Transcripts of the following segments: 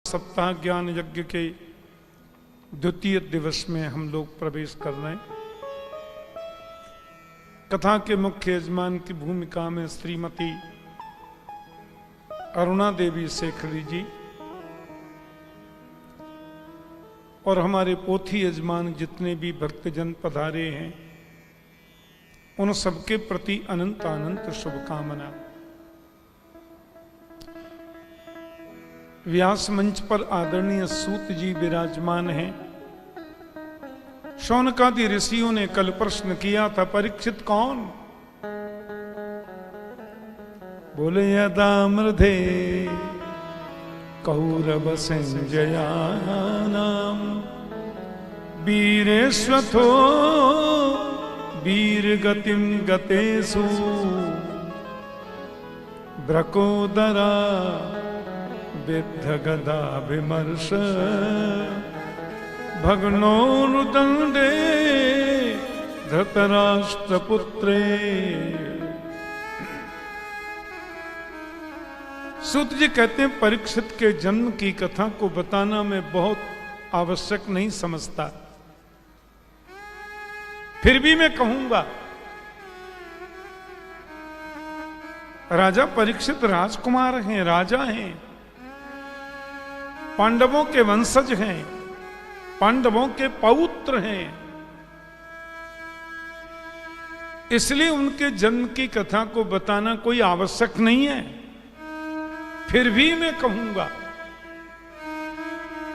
सप्ताह ज्ञान यज्ञ के द्वितीय दिवस में हम लोग प्रवेश कर रहे हैं। कथा के मुख्य यजमान की भूमिका में श्रीमती अरुणा देवी शेखरी जी और हमारे पोथी यजमान जितने भी भक्तजन पधारे हैं उन सबके प्रति अनंत अनंत शुभकामना। व्यास मंच पर आदरणीय सूत जी विराजमान हैं। शौनकादि ऋषियों ने कल प्रश्न किया था, परीक्षित कौन? बोले यदा मृधे कौरव संजयानाम वीरेश्वथो वीर गतिम गतेषु ब्रकोदरा विद्ध गदा विमर्श भग्नोरुदंडे धृतराष्ट्रपुत्रे। सूत जी कहते हैं परीक्षित के जन्म की कथा को बताना मैं बहुत आवश्यक नहीं समझता, फिर भी मैं कहूंगा। राजा परीक्षित राजकुमार हैं, राजा हैं, पांडवों के वंशज हैं, पांडवों के पौत्र हैं, इसलिए उनके जन्म की कथा को बताना कोई आवश्यक नहीं है, फिर भी मैं कहूंगा।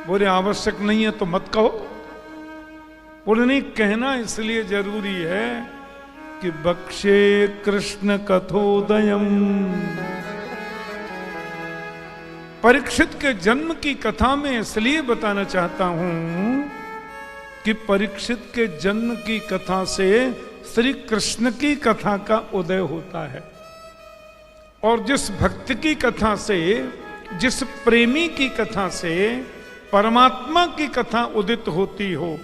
बोले आवश्यक नहीं है तो मत कहो। बोले नहीं, कहना इसलिए जरूरी है कि बक्षे कृष्ण कथोदयम। परीक्षित के जन्म की कथा में इसलिए बताना चाहता हूं कि परीक्षित के जन्म की कथा से श्री कृष्ण की कथा का उदय होता है, और जिस भक्त की कथा से, जिस प्रेमी की कथा से परमात्मा की कथा उदित होती हो,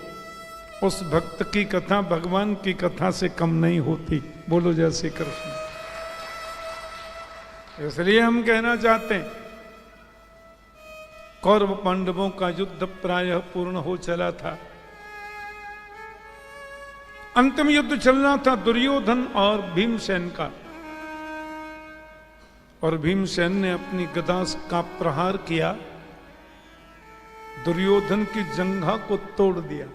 उस भक्त की कथा भगवान की कथा से कम नहीं होती। बोलो जय श्री कृष्ण। इसलिए हम कहना चाहते हैं कौरव पांडवों का युद्ध प्रायः पूर्ण हो चला था। अंतिम युद्ध चलना था दुर्योधन और भीमसेन का, और भीमसेन ने अपनी गदा का प्रहार किया, दुर्योधन की जंघा को तोड़ दिया।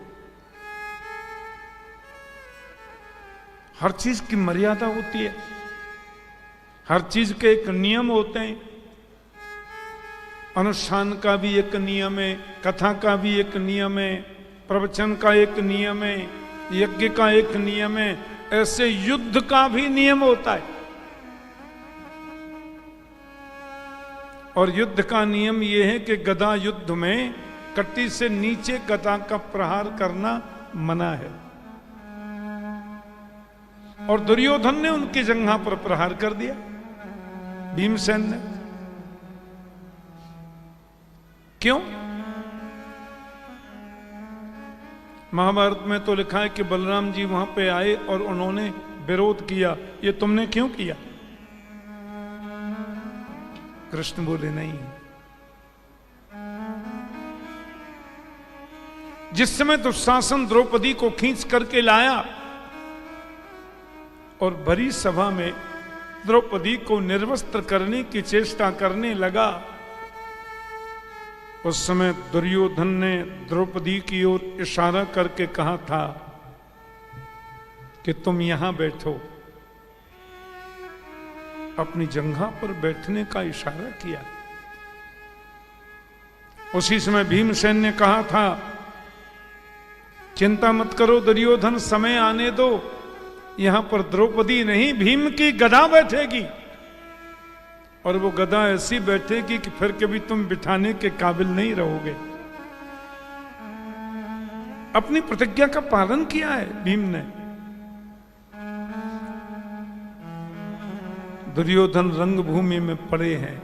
हर चीज की मर्यादा होती है, हर चीज के एक नियम होते हैं। अनुष्ठान का भी एक नियम है, कथा का भी एक नियम है, प्रवचन का एक नियम है, यज्ञ का एक नियम है, ऐसे युद्ध का भी नियम होता है। और युद्ध का नियम यह है कि गदा युद्ध में कट्टी से नीचे गदा का प्रहार करना मना है, और दुर्योधन ने उनकी जंघा पर प्रहार कर दिया, भीमसेन ने। क्यों? महाभारत में तो लिखा है कि बलराम जी वहां पे आए और उन्होंने विरोध किया, ये तुमने क्यों किया? कृष्ण बोले नहीं। जिस समय दुशासन द्रौपदी को खींच करके लाया और भरी सभा में द्रौपदी को निर्वस्त्र करने की चेष्टा करने लगा, उस समय दुर्योधन ने द्रौपदी की ओर इशारा करके कहा था कि तुम यहां बैठो। अपनी जंघा पर बैठने का इशारा किया। उसी समय भीमसेन ने कहा था, चिंता मत करो दुर्योधन, समय आने दो, यहां पर द्रौपदी नहीं भीम की गदा बैठेगी, और वो गदा ऐसी बैठेगी कि फिर कभी तुम बिठाने के काबिल नहीं रहोगे। अपनी प्रतिज्ञा का पालन किया है भीम ने। दुर्योधन रंगभूमि में पड़े हैं,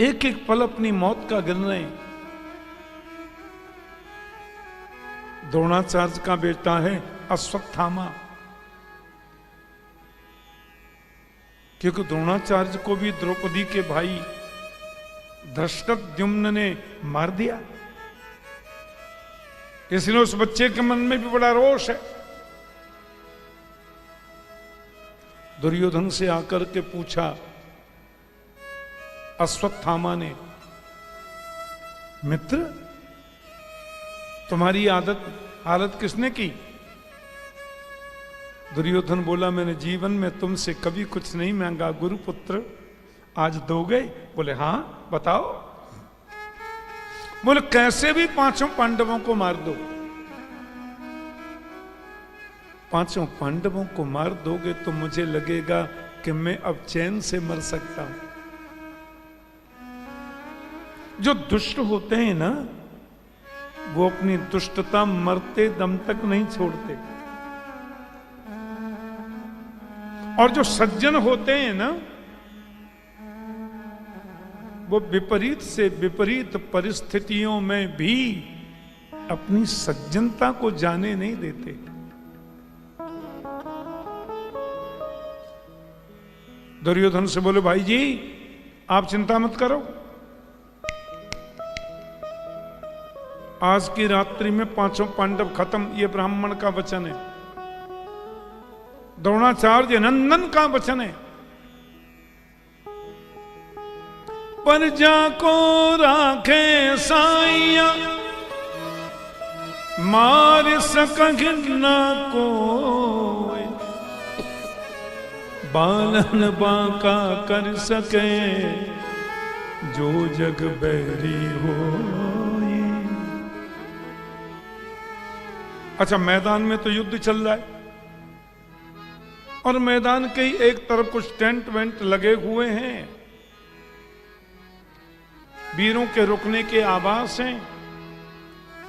एक एक पल अपनी मौत का गिन रहे हैं। द्रोणाचार्य का बेटा है अश्वत्थामा, क्योंकि द्रोणाचार्य को भी द्रौपदी के भाई धृष्टद्युम्न ने मार दिया। इसलिए उस बच्चे के मन में भी बड़ा रोष है। दुर्योधन से आकर के पूछा अश्वत्थामा ने, मित्र तुम्हारी हालत किसने की? दुर्योधन बोला, मैंने जीवन में तुमसे कभी कुछ नहीं मांगा गुरुपुत्र, आज दोगे? बोले हाँ बताओ। बोले कैसे भी पांचों पांडवों को मार दो। पांचों पांडवों को मार दोगे तो मुझे लगेगा कि मैं अब चैन से मर सकता हूं। जो दुष्ट होते हैं ना, वो अपनी दुष्टता मरते दम तक नहीं छोड़ते, और जो सज्जन होते हैं ना, वो विपरीत से विपरीत परिस्थितियों में भी अपनी सज्जनता को जाने नहीं देते। दुर्योधन से बोले, भाई जी आप चिंता मत करो, आज की रात्रि में पांचों पांडव खत्म। ये ब्राह्मण का वचन है, द्रोणाचार्य नंदन का वचन है। प्रजा को राखे साइया, मार सकहि न कोय, बालन बांका कर सके, जो जग बैरी हो। अच्छा, मैदान में तो युद्ध चल रहा है, और मैदान के ही एक तरफ कुछ टेंट वेंट लगे हुए हैं, वीरों के रुकने के आवास हैं,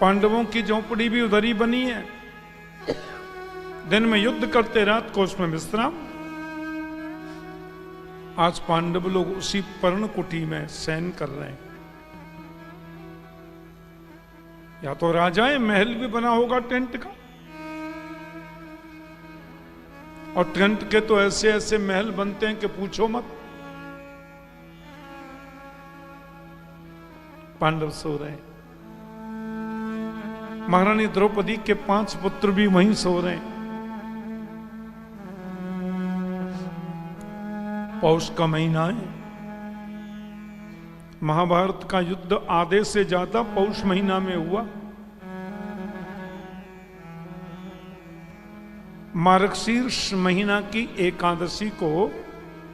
पांडवों की झोपड़ी भी उधर ही बनी है। दिन में युद्ध करते, रात को उसमें विश्राम। आज पांडव लोग उसी पर्णकुटी में शयन कर रहे हैं। या तो राजाएं, महल भी बना होगा टेंट का, और टेंट के तो ऐसे ऐसे महल बनते हैं कि पूछो मत। पांडव सो रहे हैं, महारानी द्रौपदी के 5 पुत्र भी वहीं सो रहे हैं। पौष का महीना है, महाभारत का युद्ध आधे से ज्यादा पौष महीना में हुआ। मार्गशीर्ष महीना की एकादशी को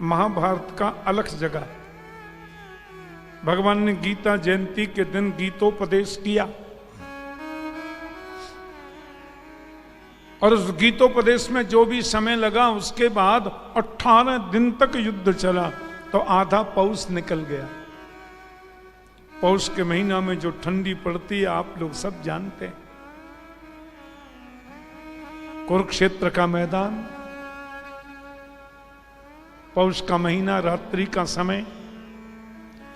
महाभारत का अलग जगह है। भगवान ने गीता जयंती के दिन गीतोपदेश किया, और उस गीतोपदेश में जो भी समय लगा, उसके बाद 18 दिन तक युद्ध चला, तो आधा पौष निकल गया। पौष के महीना में जो ठंडी पड़ती है आप लोग सब जानते हैं। कुरुक्षेत्र का मैदान, पौष का महीना, रात्रि का समय,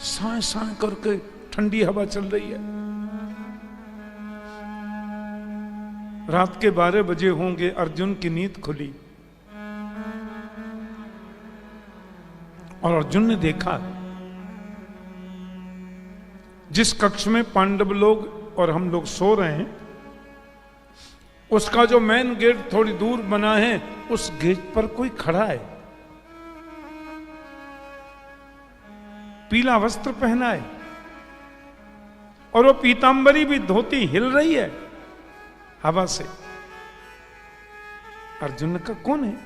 साए साए करके ठंडी हवा चल रही है। रात के 12 बजे होंगे, अर्जुन की नींद खुली, और अर्जुन ने देखा जिस कक्ष में पांडव लोग और हम लोग सो रहे हैं, उसका जो मेन गेट थोड़ी दूर बना है, उस गेट पर कोई खड़ा है, पीला वस्त्र पहना है, और वो पीतांबरी भी धोती हिल रही है हवा से। अर्जुन का कौन है?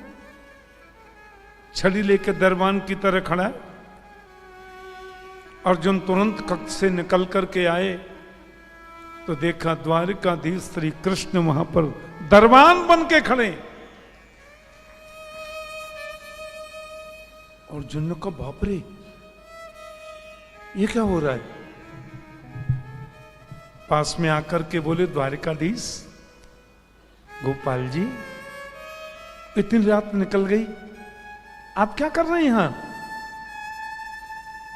छड़ी लेके दरबान की तरह खड़ा है। अर्जुन तुरंत कक्ष से निकल करके आए तो देखा द्वारिकाधीश श्री कृष्ण वहां पर दरबान बन के खड़े। अर्जुन का बाप रे, ये क्या हो रहा है? पास में आकर के बोले, द्वारिकाधीश गोपाल जी, इतनी रात निकल गई, आप क्या कर रहे हैं यहां?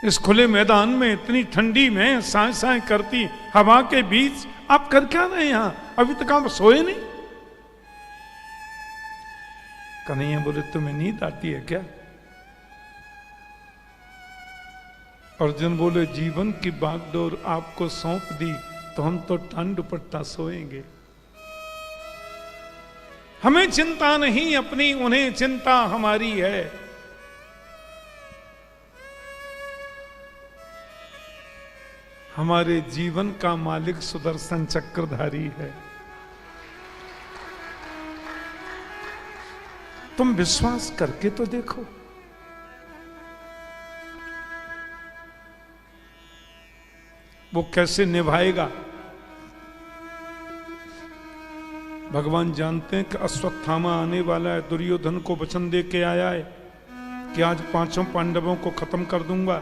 इस खुले मैदान में, इतनी ठंडी में, साए साए करती हवा के बीच आप कर क्या रहे हैं यहां? अभी तक आप सोए नहीं? कन्हैया बोले, तुम्हें नींद आती है क्या? अर्जुन बोले जीवन की बागडोर आपको सौंप दी तो हम तो टांड दुपट्टा सोएंगे। हमें चिंता नहीं अपनी, उन्हें चिंता हमारी है। हमारे जीवन का मालिक सुदर्शन चक्रधारी है। तुम विश्वास करके तो देखो। वो कैसे निभाएगा। भगवान जानते हैं कि अश्वत्थामा आने वाला है, दुर्योधन को वचन दे के आया है कि आज 5 पांडवों को खत्म कर दूंगा।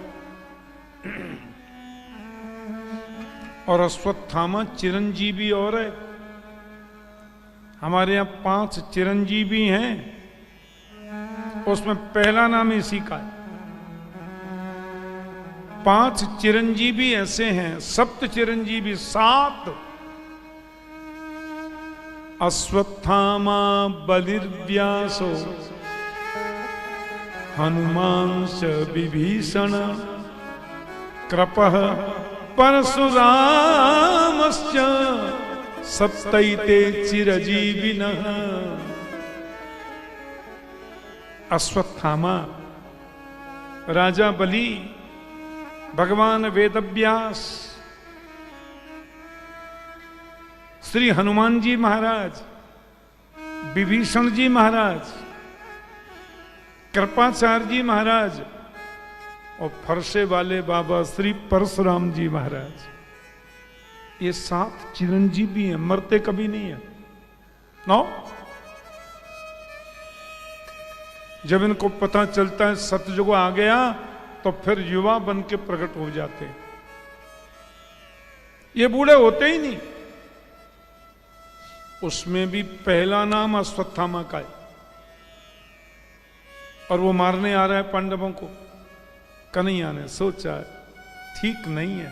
और अश्वत्थामा चिरंजीवी और है। हमारे यहां 5 चिरंजीवी हैं, उसमें पहला नाम इसी का है। 5 चिरंजीवी ऐसे हैं, सप्त चिरंजीवी 7। अश्वत्थामा बलिर्व्यासो हनुमांश विभीषण कृपः परशुरामश्च सप्तैते चिरजीविनः। अश्वत्थामा, राजा बलि, भगवान वेदव्यास, श्री हनुमान जी महाराज, विभीषण जी महाराज, कृपाचार्य जी महाराज और फरसे वाले बाबा श्री परशुराम जी महाराज। ये 7 चिरंजीवी हैं, मरते कभी नहीं है। नो, जब इनको पता चलता है सतयुग आ गया तो फिर युवा बन के प्रकट हो जाते हैं। ये बूढ़े होते ही नहीं। उसमें भी पहला नाम अश्वत्थामा का है। और वो मारने आ रहा है पांडवों को। कन्हैया ने सोचा ठीक नहीं है।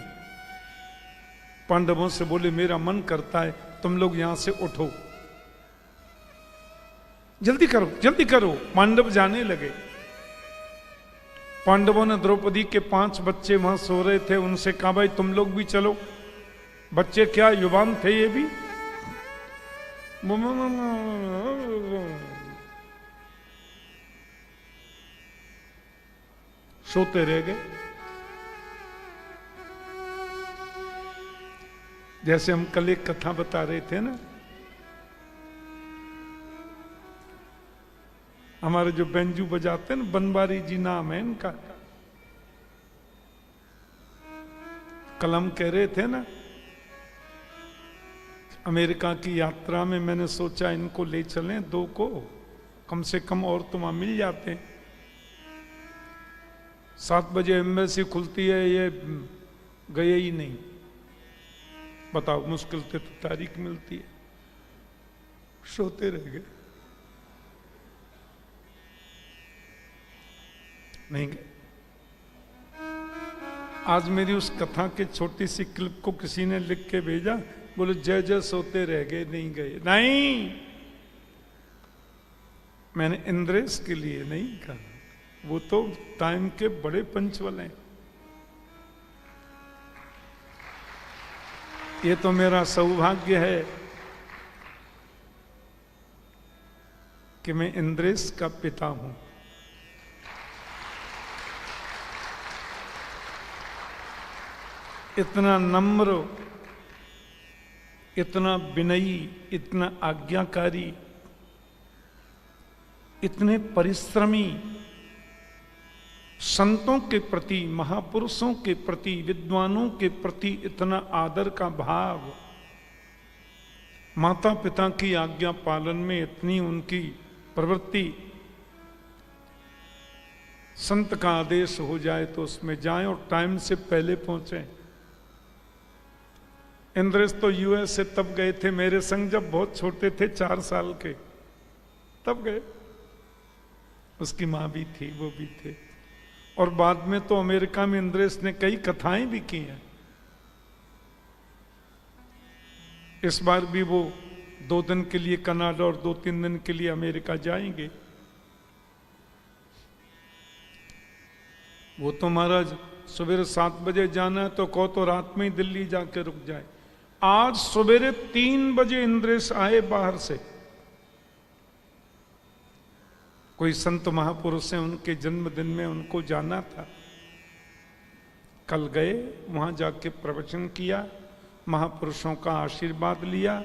पांडवों से बोले मेरा मन करता है तुम लोग यहां से उठो, जल्दी करो जल्दी करो। पांडव जाने लगे। पांडवों ने द्रौपदी के 5 बच्चे वहां सो रहे थे, उनसे कहा भाई तुम लोग भी चलो। बच्चे क्या युवान थे ये भी। सोते रह गए। जैसे हम कल एक कथा बता रहे थे ना, हमारे जो बेंजू बजाते हैं ना, बनवारी जी नाम है इनका। कल हम कह रहे थे ना, अमेरिका की यात्रा में मैंने सोचा इनको ले चलें 2 को, कम से कम और तुम मिल जाते हैं। 7 बजे एम्बेसी खुलती है, ये गए ही नहीं। बताओ, मुश्किल से तो तारीख मिलती है। सोते रह गए, नहीं गए। आज मेरी उस कथा के छोटी सी क्लिप को किसी ने लिख के भेजा, बोले जय जय सोते रह गए, नहीं गए। नहीं, मैंने इंद्रेश के लिए नहीं कहा, वो तो टाइम के बड़े पंचवल हैं। ये तो मेरा सौभाग्य है कि मैं इंद्रेश का पिता हूं। इतना नम्र, इतना विनयी, इतना आज्ञाकारी, इतने परिश्रमी, संतों के प्रति, महापुरुषों के प्रति, विद्वानों के प्रति इतना आदर का भाव, माता पिता की आज्ञा पालन में इतनी उनकी प्रवृत्ति, संत का आदेश हो जाए तो उसमें जाएं और टाइम से पहले पहुंचे। इंद्रेश तो यूएस से तब गए थे मेरे संग जब बहुत छोटे थे, 4 साल के, तब गए। उसकी माँ भी थी, वो भी थे। और बाद में तो अमेरिका में इंद्रेश ने कई कथाएं भी की हैं। इस बार भी वो 2 दिन के लिए कनाडा और 2-3 दिन के लिए अमेरिका जाएंगे। वो तो महाराज सवेरे 7 बजे जाना है तो कहो तो रात में ही दिल्ली जाके रुक जाए। आज सवेरे 3 बजे इंद्रेश आए बाहर से, कोई संत महापुरुष है, उनके जन्मदिन में उनको जाना था। कल गए, वहां जाके प्रवचन किया, महापुरुषों का आशीर्वाद लिया।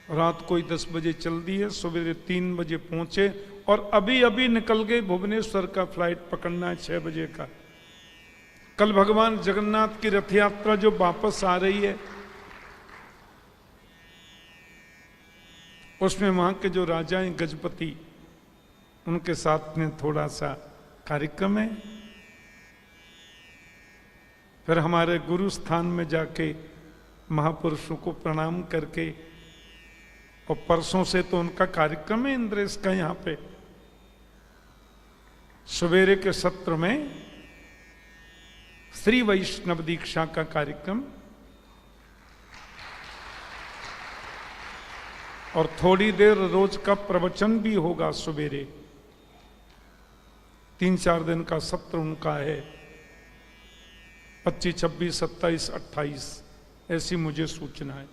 रात कोई 10 बजे चल दी है, सवेरे 3 बजे पहुंचे और अभी अभी निकल गए। भुवनेश्वर का फ्लाइट पकड़ना है 6 बजे का। कल भगवान जगन्नाथ की रथ यात्रा जो वापस आ रही है, उसमें वहां के जो राजा हैं गजपति, उनके साथ में थोड़ा सा कार्यक्रम है। फिर हमारे गुरु स्थान में जाके महापुरुषों को प्रणाम करके, और परसों से तो उनका कार्यक्रम है इंद्रेश का यहां पे। सवेरे के सत्र में श्री वैष्णव दीक्षा का कार्यक्रम, और थोड़ी देर रोज का प्रवचन भी होगा सवेरे। 3-4 दिन का सत्र उनका है, 25, 26, 27, 28, ऐसी मुझे सूचना है।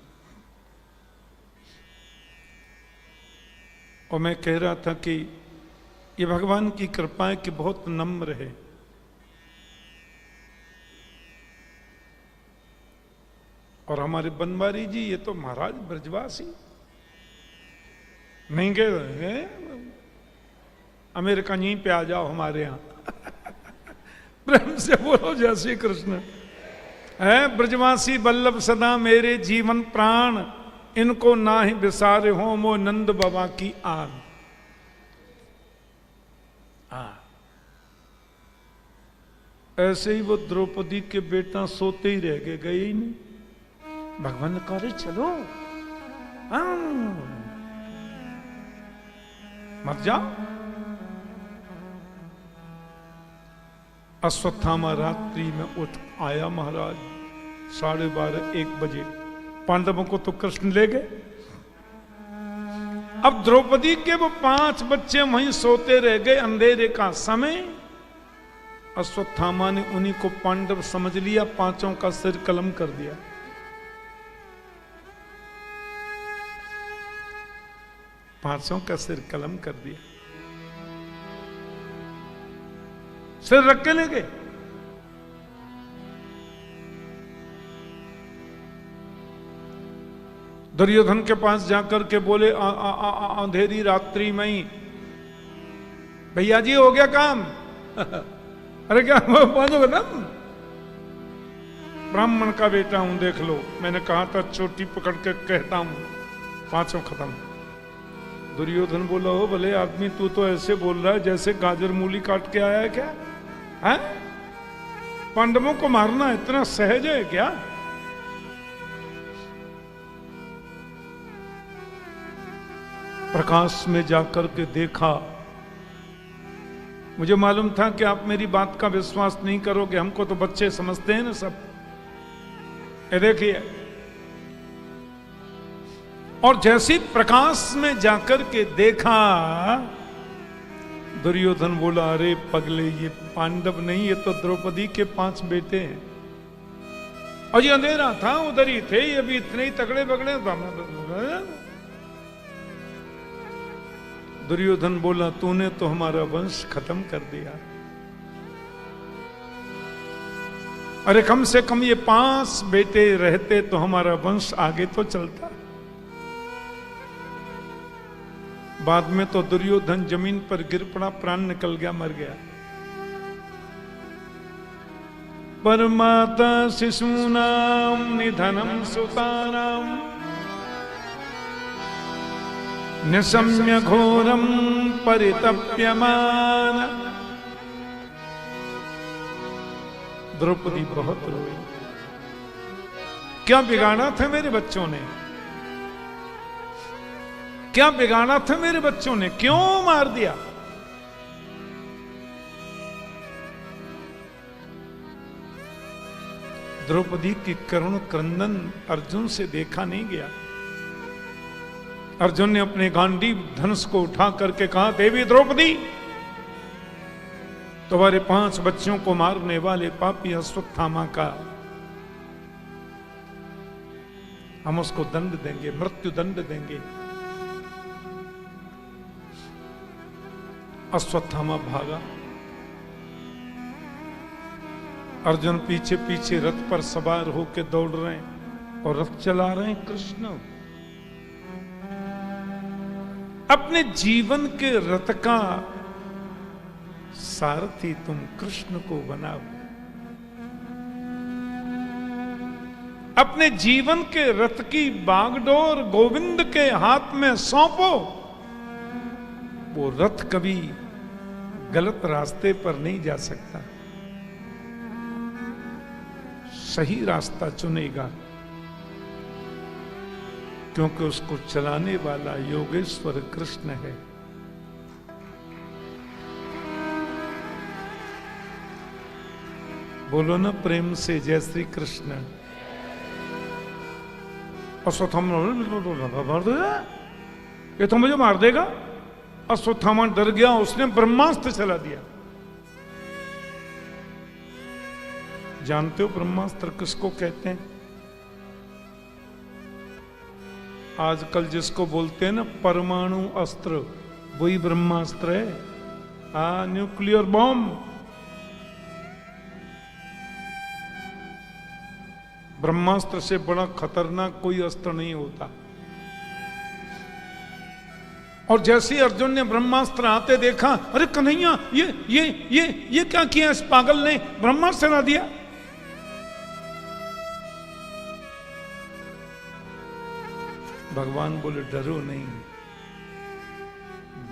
और मैं कह रहा था कि ये भगवान की कृपा है कि बहुत नम्र है। और हमारे बनवारी जी, ये तो महाराज ब्रजवासी नहीं गए, अमेरिका यहीं पे आ जाओ हमारे यहां। प्रेम से बोलो जय श्री कृष्ण। है ब्रजवासी वल्लभ सदा मेरे जीवन प्राण, इनको ना ही विसारे हो मो नंद बाबा की आन। ऐसे ही वो द्रौपदी के बेटा सोते ही रह गए ही नहीं। भगवान ने कहा चलो मत जा। अश्वत्थामा रात्रि में उठ आया महाराज, 12:30 1 बजे। पांडवों को तो कृष्ण ले गए। अब द्रौपदी के वो 5 बच्चे वहीं सोते रह गए, अंधेरे का समय। अश्वत्थामा ने उन्हीं को पांडव समझ लिया, 5 का सिर कलम कर दिया। पांचों का सिर कलम कर दिया, सिर रख के ले गए। दुर्योधन के पास जाकर के बोले अंधेरी रात्रि में ही, भैया जी हो गया काम। अरे क्या पांचों खत्म? ब्राह्मण का बेटा हूं, देख लो, मैंने कहा था चोटी पकड़ के कहता हूं 5 खत्म। दुर्योधन बोला, हो भले आदमी, तू तो ऐसे बोल रहा है जैसे गाजर मूली काट के आया है क्या? है? पांडवों को मारना इतना सहज है क्या? प्रकाश में जाकर के देखा। मुझे मालूम था कि आप मेरी बात का विश्वास नहीं करोगे, हमको तो बच्चे समझते हैं ना सब। ये देखिए, और जैसी प्रकाश में जाकर के देखा, दुर्योधन बोला, अरे पगले, ये पांडव नहीं, ये तो द्रौपदी के 5 बेटे हैं। और ये अंधेरा था, उधर ही थे, ये भी इतने ही तगड़े बगड़े। दुर्योधन बोला, तूने तो हमारा वंश खत्म कर दिया। अरे कम से कम ये 5 बेटे रहते तो हमारा वंश आगे तो चलता। बाद में तो दुर्योधन जमीन पर गिर पड़ा, प्राण निकल गया, मर गया। परमाता शिशूनाम निधनम सुतानाम निशम्य घोरम परितप्यमान। द्रौपदी बहुत रोई। क्या बिगाड़ा था मेरे बच्चों ने? क्या बिगाड़ा था मेरे बच्चों ने? क्यों मार दिया? द्रौपदी की करुण क्रंदन अर्जुन से देखा नहीं गया। अर्जुन ने अपने गांडीव धनुष को उठा करके कहा, देवी द्रौपदी, तुम्हारे 5 बच्चों को मारने वाले पापी अश्वत्थामा का हम उसको दंड देंगे, मृत्यु दंड देंगे। अश्वत्थामा भागा, अर्जुन पीछे पीछे रथ पर सवार होकर दौड़ रहे हैं और रथ चला रहे हैं कृष्ण। अपने जीवन के रथ का सारथी तुम कृष्ण को बनाओ, अपने जीवन के रथ की बागडोर गोविंद के हाथ में सौंपो। वो रथ कभी गलत रास्ते पर नहीं जा सकता, सही रास्ता चुनेगा, क्योंकि उसको चलाने वाला योगेश्वर कृष्ण है। बोलो ना प्रेम से जय श्री कृष्ण। अश्वत्थामा मार देगा, ये तो मुझे मार देगा। अश्वत्थामा डर गया, उसने ब्रह्मास्त्र चला दिया। जानते हो ब्रह्मास्त्र किसको कहते हैं? आजकल जिसको बोलते हैं ना परमाणु अस्त्र, वही ब्रह्मास्त्र है। Nuclear bomb. ब्रह्मास्त्र से बड़ा खतरनाक कोई अस्त्र नहीं होता। और जैसे ही अर्जुन ने ब्रह्मास्त्र आते देखा, अरे कन्हैया ये क्या किया इस पागल ने, ब्रह्मास्त्र चला दिया। भगवान बोले डरो नहीं,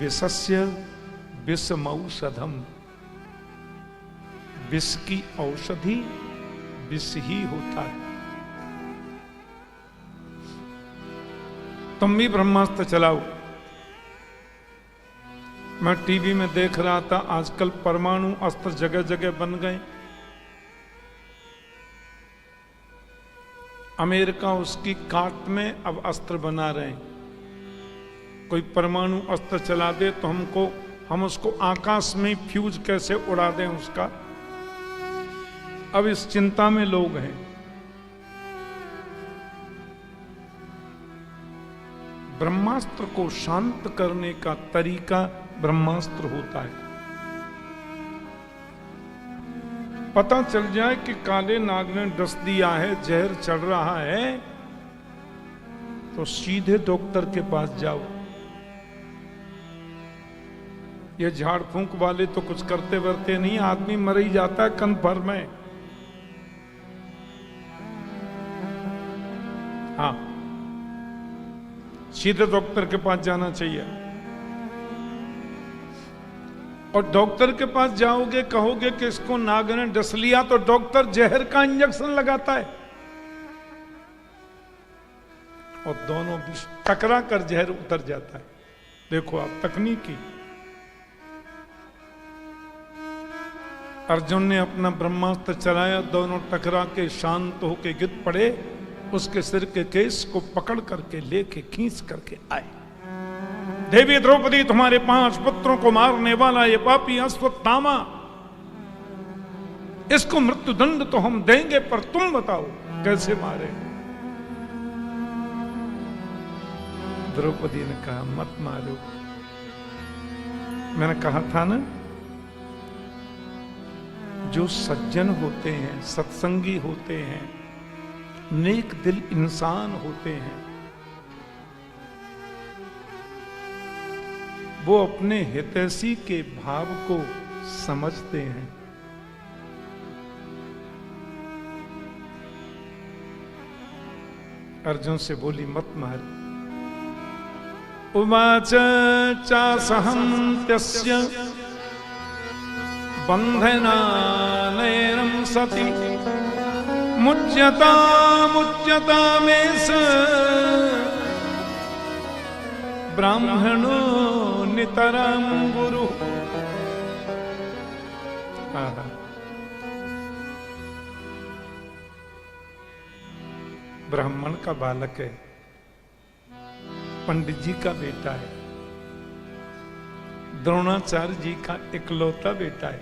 विषस्य विषमौषधम, विष की औषधि विष ही होता है। तुम भी ब्रह्मास्त्र चलाओ। मैं टीवी में देख रहा था, आजकल परमाणु अस्त्र जगह जगह बन गए। अमेरिका उसकी काट में अब अस्त्र बना रहे हैं। कोई परमाणु अस्त्र चला दे तो हम उसको आकाश में फ्यूज कैसे उड़ा दें उसका, अब इस चिंता में लोग हैं। ब्रह्मास्त्र को शांत करने का तरीका ब्रह्मास्त्र होता है। पता चल जाए कि काले नाग ने डस दिया है, जहर चढ़ रहा है, तो सीधे डॉक्टर के पास जाओ। ये झाड़ फूंक वाले तो कुछ करते वरते नहीं, आदमी मर ही जाता है कन्फर्म है। हाँ, सीधे डॉक्टर के पास जाना चाहिए। और डॉक्टर के पास जाओगे, कहोगे कि इसको नाग ने डस लिया, तो डॉक्टर जहर का इंजेक्शन लगाता है और दोनों विष टकरा कर जहर उतर जाता है। देखो आप तकनीकी। अर्जुन ने अपना ब्रह्मास्त्र चलाया, दोनों टकरा के शांत होके गिर पड़े, उसके सिर के केस को पकड़ करके लेके खींच करके आए। देवी द्रौपदी, तुम्हारे 5 पुत्रों को मारने वाला ये पापी अश्वत्थामा, इसको मृत्यु दंड तो हम देंगे, पर तुम बताओ कैसे मारे। द्रौपदी ने कहा मत मारो। मैंने कहा था ना, जो सज्जन होते हैं, सत्संगी होते हैं, नेक दिल इंसान होते हैं, वो अपने हितैषी के भाव को समझते हैं। अर्जुन से बोली मत मार। उवाच चासहन्त्यस्य बन्धनानैनं सति मुच्यता मेष ब्राह्मणो नितरां गुरु। ब्राह्मण का बालक है, पंडित जी का बेटा है, द्रोणाचार्य जी का इकलौता बेटा है,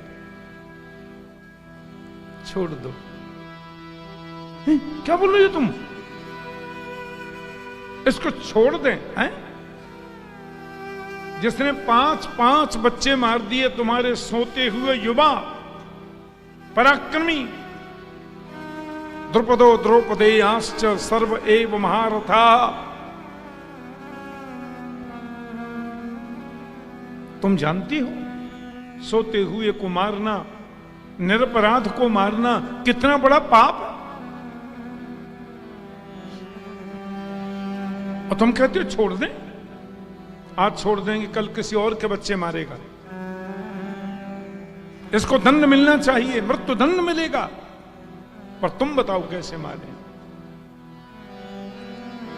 छोड़ दो। क्या बोल रही हो तुम? इसको छोड़ दें? हैं? जिसने 5 बच्चे मार दिए तुम्हारे सोते हुए युवा पराक्रमी, द्रुपदो द्रौपदेयाश्च सर्व एव महारथा। तुम जानती हो सोते हुए को मारना, निरपराध को मारना कितना बड़ा पाप है, और तुम कहते हो छोड़ दें। आज छोड़ देंगे, कल किसी और के बच्चे मारेगा। इसको दंड मिलना चाहिए, मृत्यु दंड मिलेगा, पर तुम बताओ कैसे मारे?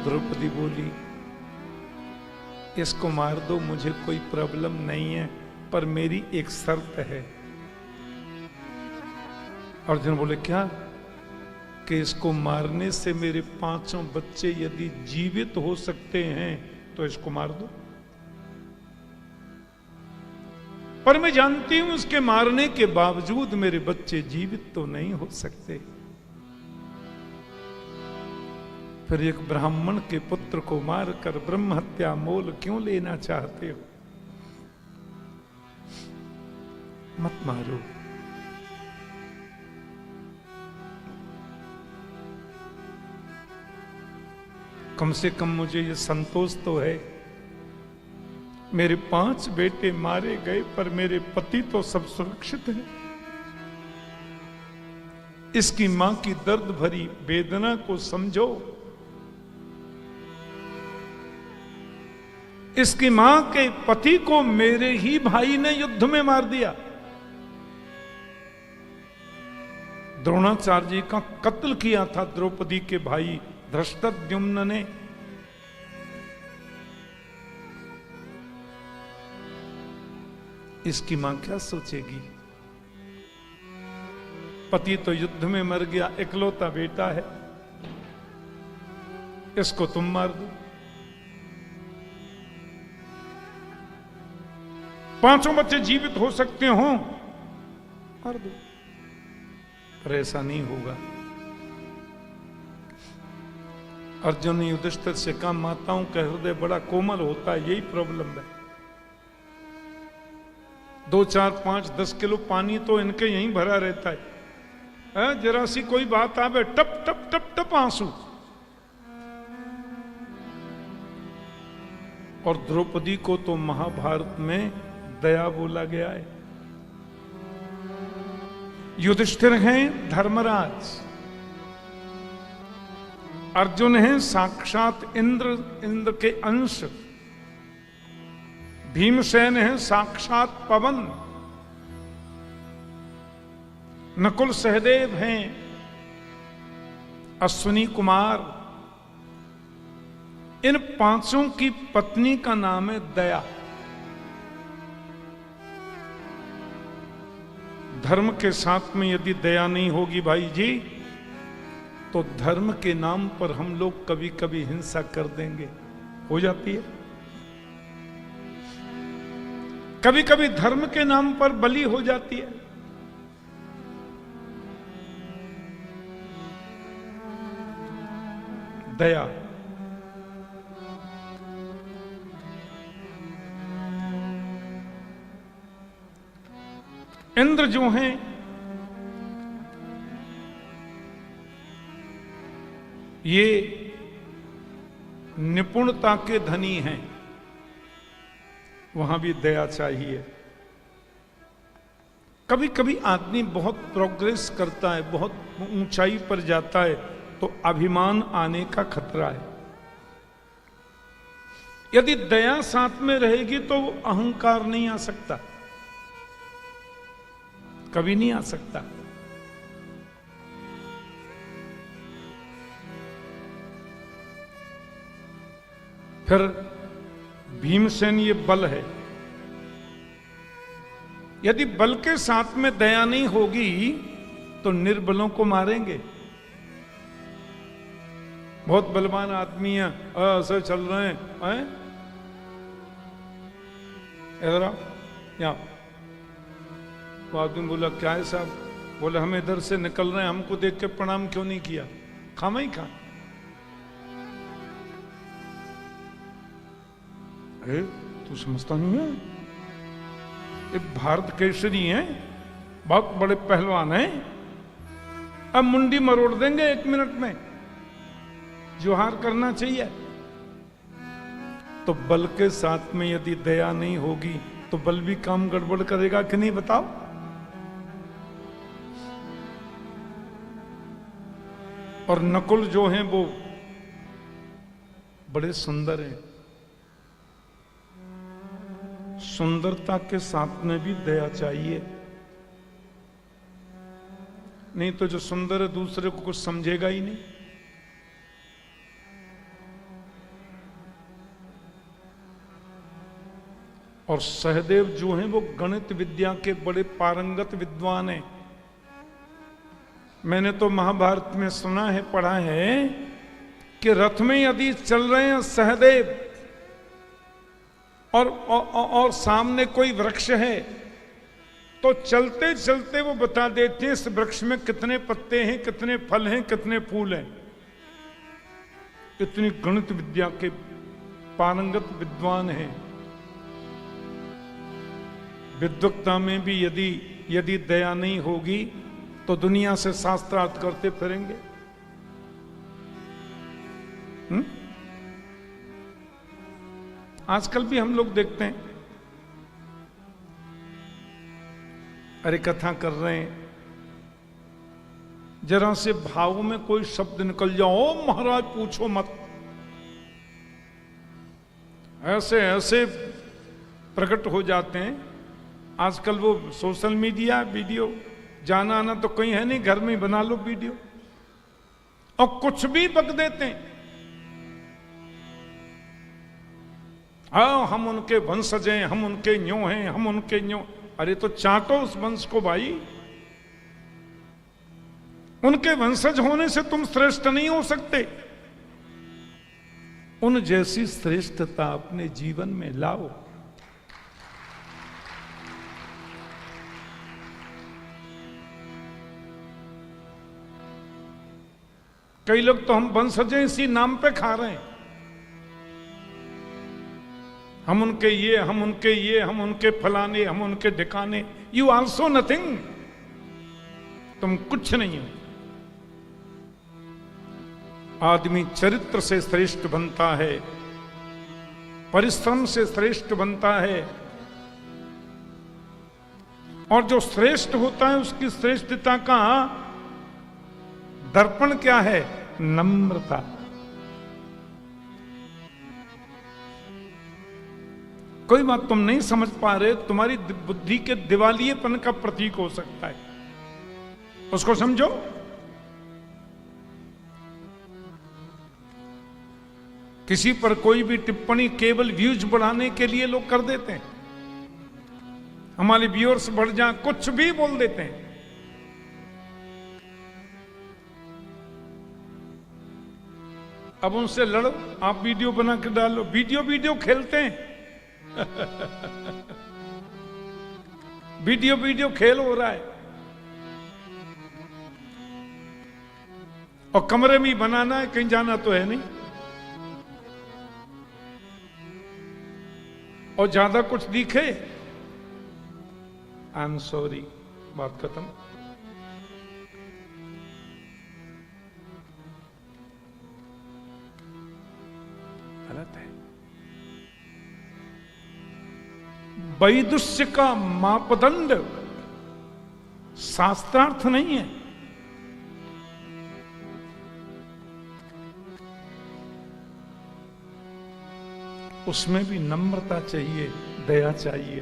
द्रौपदी बोली इसको मार दो, मुझे कोई प्रॉब्लम नहीं है, पर मेरी एक शर्त है। अर्जुन बोले क्या? कि इसको मारने से मेरे 5 बच्चे यदि जीवित हो सकते हैं तो इसको मार दो, पर मैं जानती हूं इसके मारने के बावजूद मेरे बच्चे जीवित तो नहीं हो सकते। फिर एक ब्राह्मण के पुत्र को मारकर ब्रह्म हत्या मोल क्यों लेना चाहते हो? मत मारो। कम से कम मुझे ये संतोष तो है, मेरे 5 बेटे मारे गए पर मेरे पति तो सब सुरक्षित हैं। इसकी मां की दर्द भरी वेदना को समझो। इसकी मां के पति को मेरे ही भाई ने युद्ध में मार दिया। द्रोणाचार्य जी का कत्ल किया था द्रौपदी के भाई धृष्टद्युम्न ने। इसकी मां क्या सोचेगी? पति तो युद्ध में मर गया, इकलौता बेटा है, इसको तुम मार दो। 5 बच्चे जीवित हो सकते हो, मार दो, पर ऐसा नहीं होगा। अर्जुन ने युधिष्ठिर से कहा माताओं का हृदय बड़ा कोमल होता है, यही प्रॉब्लम है। 2, 4, 5, 10 किलो पानी तो इनके यहीं भरा रहता है, जरा सी कोई बात आवे टप टप टप टप आंसू। और द्रौपदी को तो महाभारत में दया बोला गया है। युधिष्ठिर हैं धर्मराज, अर्जुन हैं साक्षात इंद्र के अंश, भीमसेन हैं साक्षात पवन, नकुल सहदेव हैं अश्विनी कुमार। इन 5 की पत्नी का नाम है दया। धर्म के साथ में यदि दया नहीं होगी भाई जी, तो धर्म के नाम पर हम लोग कभी कभी हिंसा कर देंगे, हो जाती है। कभी कभी धर्म के नाम पर बलि हो जाती है। दया। इंद्र जो हैं ये निपुणता के धनी हैं, वहां भी दया चाहिए। कभी कभी आदमी बहुत प्रोग्रेस करता है, बहुत ऊंचाई पर जाता है, तो अभिमान आने का खतरा है। यदि दया साथ में रहेगी तो अहंकार नहीं आ सकता, कभी नहीं आ सकता। फिर भीमसेन ये बल है, यदि बल के साथ में दया नहीं होगी तो निर्बलों को मारेंगे। बहुत बलवान आदमी है, ऐसे चल रहे हैं, इधर आओ, यहां। वो आदमी बोला क्या है साहब? बोले हम इधर से निकल रहे हैं, हमको देख के प्रणाम क्यों नहीं किया? खामा ही खा। तू समझता नहीं है, ये भारत केसरी हैं, बहुत बड़े पहलवान हैं, अब मुंडी मरोड़ देंगे 1 मिनट में। जोहार करना चाहिए। तो बल के साथ में यदि दया नहीं होगी तो बल भी काम गड़बड़ करेगा कि नहीं, बताओ? और नकुल जो हैं वो बड़े सुंदर हैं, सुंदरता के साथ में भी दया चाहिए, नहीं तो जो सुंदर है दूसरे को कुछ समझेगा ही नहीं। और सहदेव जो हैं वो गणित विद्या के बड़े पारंगत विद्वान हैं। मैंने तो महाभारत में सुना है, पढ़ा है कि रथ में यदि चल रहे हैं सहदेव और सामने कोई वृक्ष है तो चलते चलते वो बता देते हैं इस वृक्ष में कितने पत्ते हैं, कितने फल हैं, कितने फूल हैं। इतनी गणित विद्या के पारंगत विद्वान हैं। विद्वत्ता में भी यदि दया नहीं होगी तो दुनिया से शास्त्रार्थ करते फिरेंगे। आजकल भी हम लोग देखते हैं, अरे कथा कर रहे हैं, जरा से भाव में कोई शब्द निकल जाओ, महाराज पूछो मत, ऐसे ऐसे प्रकट हो जाते हैं। आजकल वो सोशल मीडिया वीडियो, जाना आना तो कहीं है नहीं, घर में ही बना लो वीडियो, और कुछ भी बक देते हैं। हाँ, हम उनके वंशज हैं, हम उनके न्यों हैं, हम उनके न्यों। अरे तो चाटो उस वंश को भाई। उनके वंशज होने से तुम श्रेष्ठ नहीं हो सकते। उन जैसी श्रेष्ठता अपने जीवन में लाओ। कई लोग तो हम वंशज हैं इसी नाम पे खा रहे हैं। हम उनके ये, हम उनके ये, हम उनके फलाने, हम उनके ढिकाने। यू आल्सो नथिंग, तुम कुछ नहीं हो। आदमी चरित्र से श्रेष्ठ बनता है, परिश्रम से श्रेष्ठ बनता है, और जो श्रेष्ठ होता है उसकी श्रेष्ठता का दर्पण क्या है? नम्रता। कोई बात तुम नहीं समझ पा रहे, तुम्हारी बुद्धि के दिवालियेपन का प्रतीक हो सकता है, उसको समझो। किसी पर कोई भी टिप्पणी केवल व्यूज बढ़ाने के लिए लोग कर देते हैं, हमारे व्यूअर्स बढ़ जाए, कुछ भी बोल देते हैं। अब उनसे लड़ो, आप वीडियो बना के डालो, वीडियो खेलते हैं। वीडियो खेल हो रहा है, और कमरे में ही बनाना है, कहीं जाना तो है नहीं। और ज्यादा कुछ दिखे, आई एम सॉरी, बात खत्म। गलत है। वैदुष्य का मापदंड शास्त्रार्थ नहीं है। उसमें भी नम्रता चाहिए, दया चाहिए।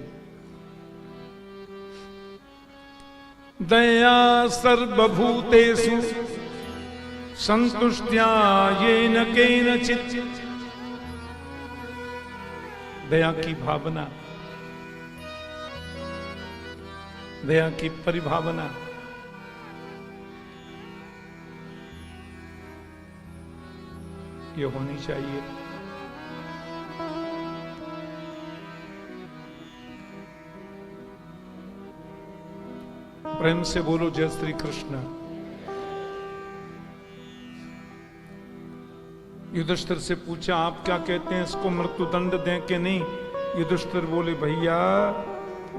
दया सर्वभूतेषु संतुष्ट्या येन केनचित्। दया की भावना, दया की परिभावना, ये होनी चाहिए। प्रेम से बोलो जय श्री कृष्ण। युधिष्ठिर से पूछा आप क्या कहते हैं, इसको मृत्यु दंड दें कि नहीं? युधिष्ठिर बोले भैया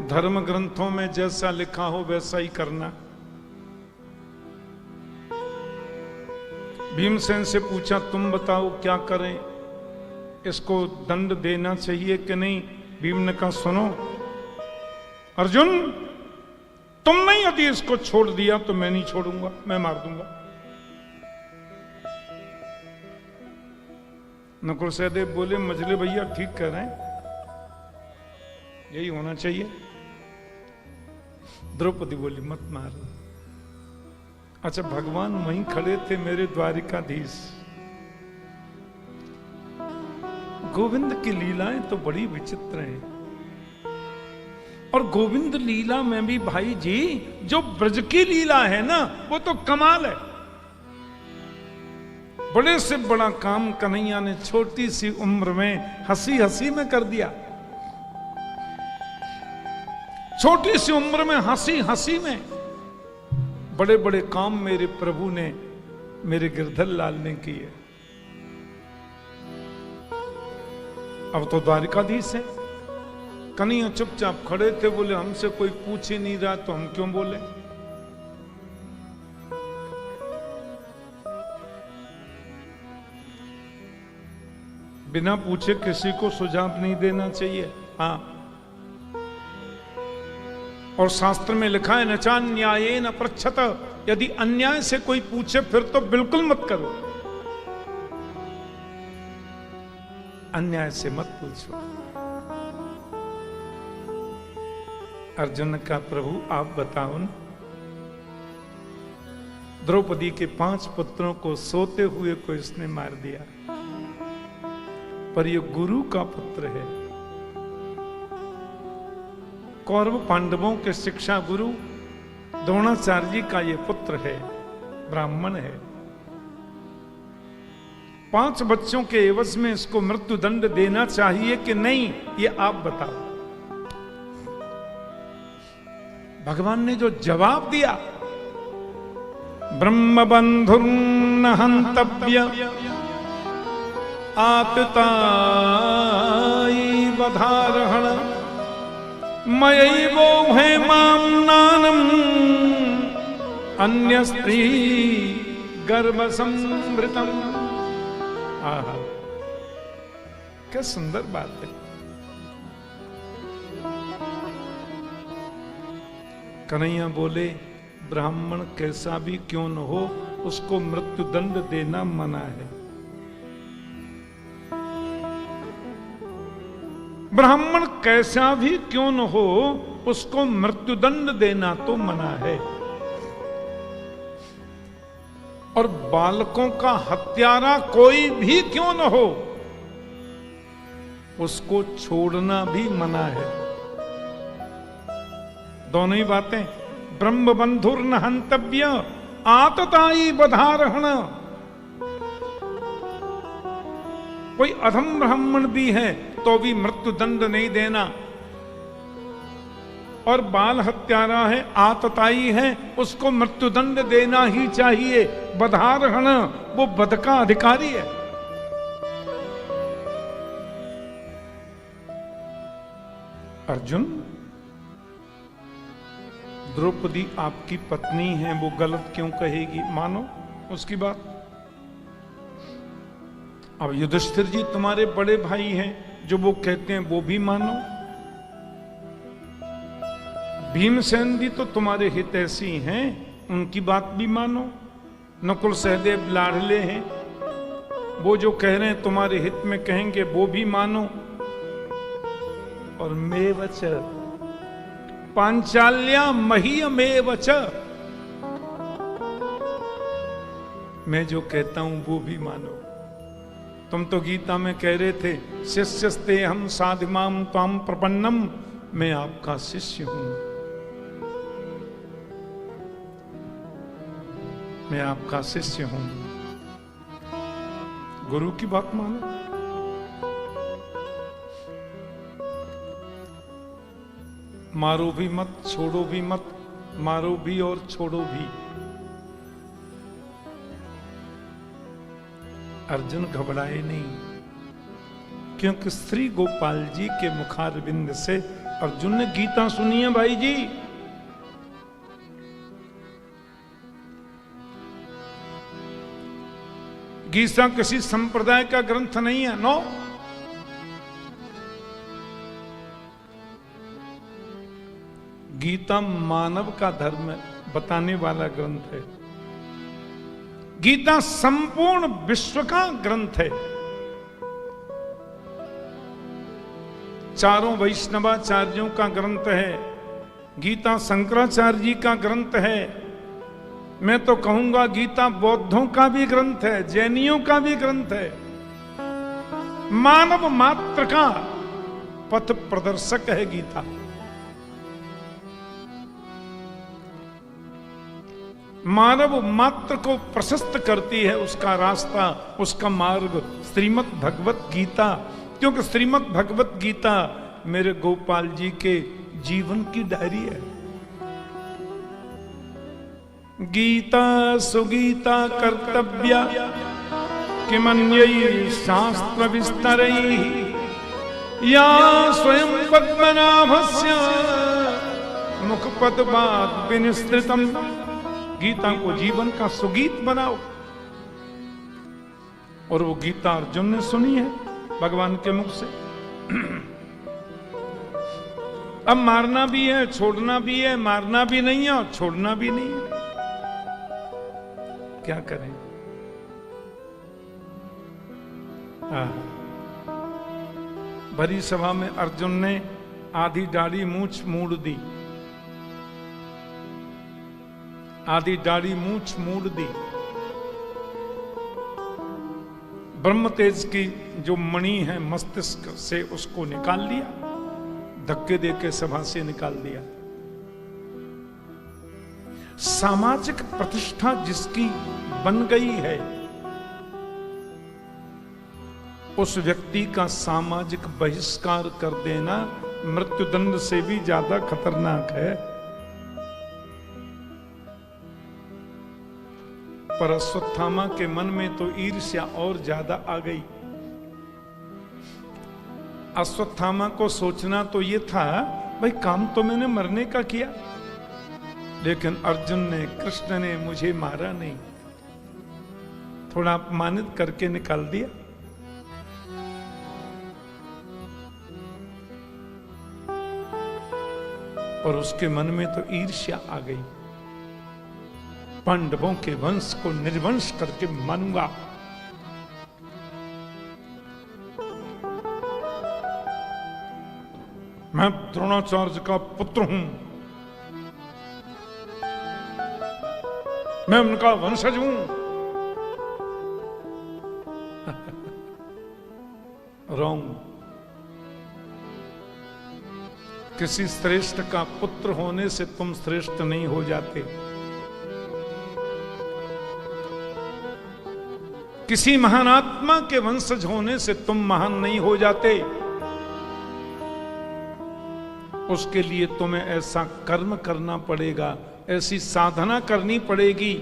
धर्म ग्रंथों में जैसा लिखा हो वैसा ही करना। भीमसेन से पूछा तुम बताओ क्या करें, इसको दंड देना चाहिए कि नहीं? भीम ने कहा सुनो अर्जुन, तुमने यदि इसको छोड़ दिया तो मैं नहीं छोड़ूंगा, मैं मार दूंगा। नकुल सहदेव बोले मजले भैया ठीक कह रहे हैं, यही होना चाहिए। द्रौपदी बोली मत मार। अच्छा भगवान वहीं खड़े थे मेरे द्वारिकाधीश। गोविंद की लीलाएं तो बड़ी विचित्र हैं, और गोविंद लीला में भी भाई जी जो ब्रज की लीला है ना वो तो कमाल है। बड़े से बड़ा काम कन्हैया ने छोटी सी उम्र में हंसी हंसी में कर दिया। छोटी सी उम्र में हंसी हंसी में बड़े बड़े काम मेरे प्रभु ने मेरे गिरधर लाल ने किए। अब तो द्वारिकाधीश है। कन्हैया चुपचाप खड़े थे, बोले हमसे कोई पूछ ही नहीं रहा तो हम क्यों बोले। बिना पूछे किसी को सुझाव नहीं देना चाहिए। हाँ, और शास्त्र में लिखा है नचा न्याय न पृच्छत, यदि अन्याय से कोई पूछे फिर तो बिल्कुल मत करो, अन्याय से मत पूछो। अर्जुन का प्रभु आप बताओ न, द्रौपदी के 5 पुत्रों को सोते हुए को इसने मार दिया, पर ये गुरु का पुत्र है। कौरव पांडवों के शिक्षा गुरु द्रोणाचार्य जी का ये पुत्र है, ब्राह्मण है। 5 बच्चों के एवज में इसको मृत्यु दंड देना चाहिए कि नहीं, ये आप बताओ। भगवान ने जो जवाब दिया, ब्रह्म बंधुर्न हंतव्य आतताई वधारहण मयैवो हेमाम्नानम् अन्य स्त्री गर्भ संवृतम। आहा, क्या सुंदर बात है। कन्हैया बोले ब्राह्मण कैसा भी क्यों न हो उसको मृत्यु दंड देना मना है। ब्राह्मण कैसा भी क्यों न हो उसको मृत्युदंड देना तो मना है, और बालकों का हत्यारा कोई भी क्यों न हो उसको छोड़ना भी मना है। दोनों ही बातें, ब्रह्म बंधुर्न हंतव्य आतताई बधारहण। कोई अधम ब्राह्मण भी है तो भी मृत्यु दंड नहीं देना, और बाल हत्यारा है, आतताई है, उसको मृत्यु दंड देना ही चाहिए। बधारहण, वो बध का अधिकारी है। अर्जुन, द्रौपदी आपकी पत्नी है, वो गलत क्यों कहेगी? मानो उसकी बात। अब युधिष्ठिर जी तुम्हारे बड़े भाई हैं, जो वो कहते हैं वो भी मानो। भीमसेन जी तो तुम्हारे हितैषी हैं, उनकी बात भी मानो। नकुल सहदेव लाडले हैं, वो जो कह रहे हैं तुम्हारे हित में कहेंगे वो भी मानो। और मेवच पांचाल्या महीयमेवच, मैं जो कहता हूं वो भी मानो। तुम तो गीता में कह रहे थे शिष्यस्ते हम साधिमाम त्वाम प्रपन्नम, मैं आपका शिष्य हूं, मैं आपका शिष्य हूं। गुरु की बात मानो। मारो भी मत, छोड़ो भी मत, मारो भी और छोड़ो भी। अर्जुन घबराए नहीं, क्योंकि श्री गोपाल जी के मुखारविंद से अर्जुन ने गीता सुनी है भाई जी। गीता किसी संप्रदाय का ग्रंथ नहीं है, नो। गीता मानव का धर्म बताने वाला ग्रंथ है। गीता संपूर्ण विश्व का ग्रंथ है। चारों वैष्णवाचार्यों का ग्रंथ है। गीता शंकराचार्य जी का ग्रंथ है। मैं तो कहूंगा गीता बौद्धों का भी ग्रंथ है, जैनियों का भी ग्रंथ है। मानव मात्र का पथ प्रदर्शक है गीता। मानव मात्र को प्रशस्त करती है उसका रास्ता, उसका मार्ग श्रीमद् भगवत गीता। क्योंकि श्रीमद् भगवत गीता मेरे गोपाल जी के जीवन की डायरी है। गीता सुगीता कर्तव्या किमन्यै शास्त्र विस्तरैः या स्वयं पद्मनाभस्य मुखपद्मात् विनिस्तृतम्। गीता को जीवन का सुगीत बनाओ। और वो गीता अर्जुन ने सुनी है भगवान के मुख से। अब मारना भी है, छोड़ना भी है, मारना भी नहीं है और छोड़ना भी नहीं है। क्या करें? भरी सभा में अर्जुन ने आधी दाढ़ी मूंछ मूड़ दी, आधी दाढ़ी मूंछ मूड़ दी। ब्रह्म तेज की जो मणि है मस्तिष्क से उसको निकाल लिया, धक्के देके सभा से निकाल दिया। सामाजिक प्रतिष्ठा जिसकी बन गई है उस व्यक्ति का सामाजिक बहिष्कार कर देना मृत्युदंड से भी ज्यादा खतरनाक है। पर अश्वत्थामा के मन में तो ईर्ष्या और ज्यादा आ गई। अश्वत्थामा को सोचना तो ये था भाई काम तो मैंने मरने का किया, लेकिन अर्जुन ने, कृष्ण ने मुझे मारा नहीं, थोड़ा अपमानित करके निकाल दिया। और उसके मन में तो ईर्ष्या आ गई। पांडवों के वंश को निर्वंश करके मानूंगा। मैं द्रोणाचार्य का पुत्र हूं, मैं उनका वंशज हूं। रॉन्ग। किसी श्रेष्ठ का पुत्र होने से तुम श्रेष्ठ नहीं हो जाते। किसी महान आत्मा के वंशज होने से तुम महान नहीं हो जाते। उसके लिए तुम्हें ऐसा कर्म करना पड़ेगा, ऐसी साधना करनी पड़ेगी,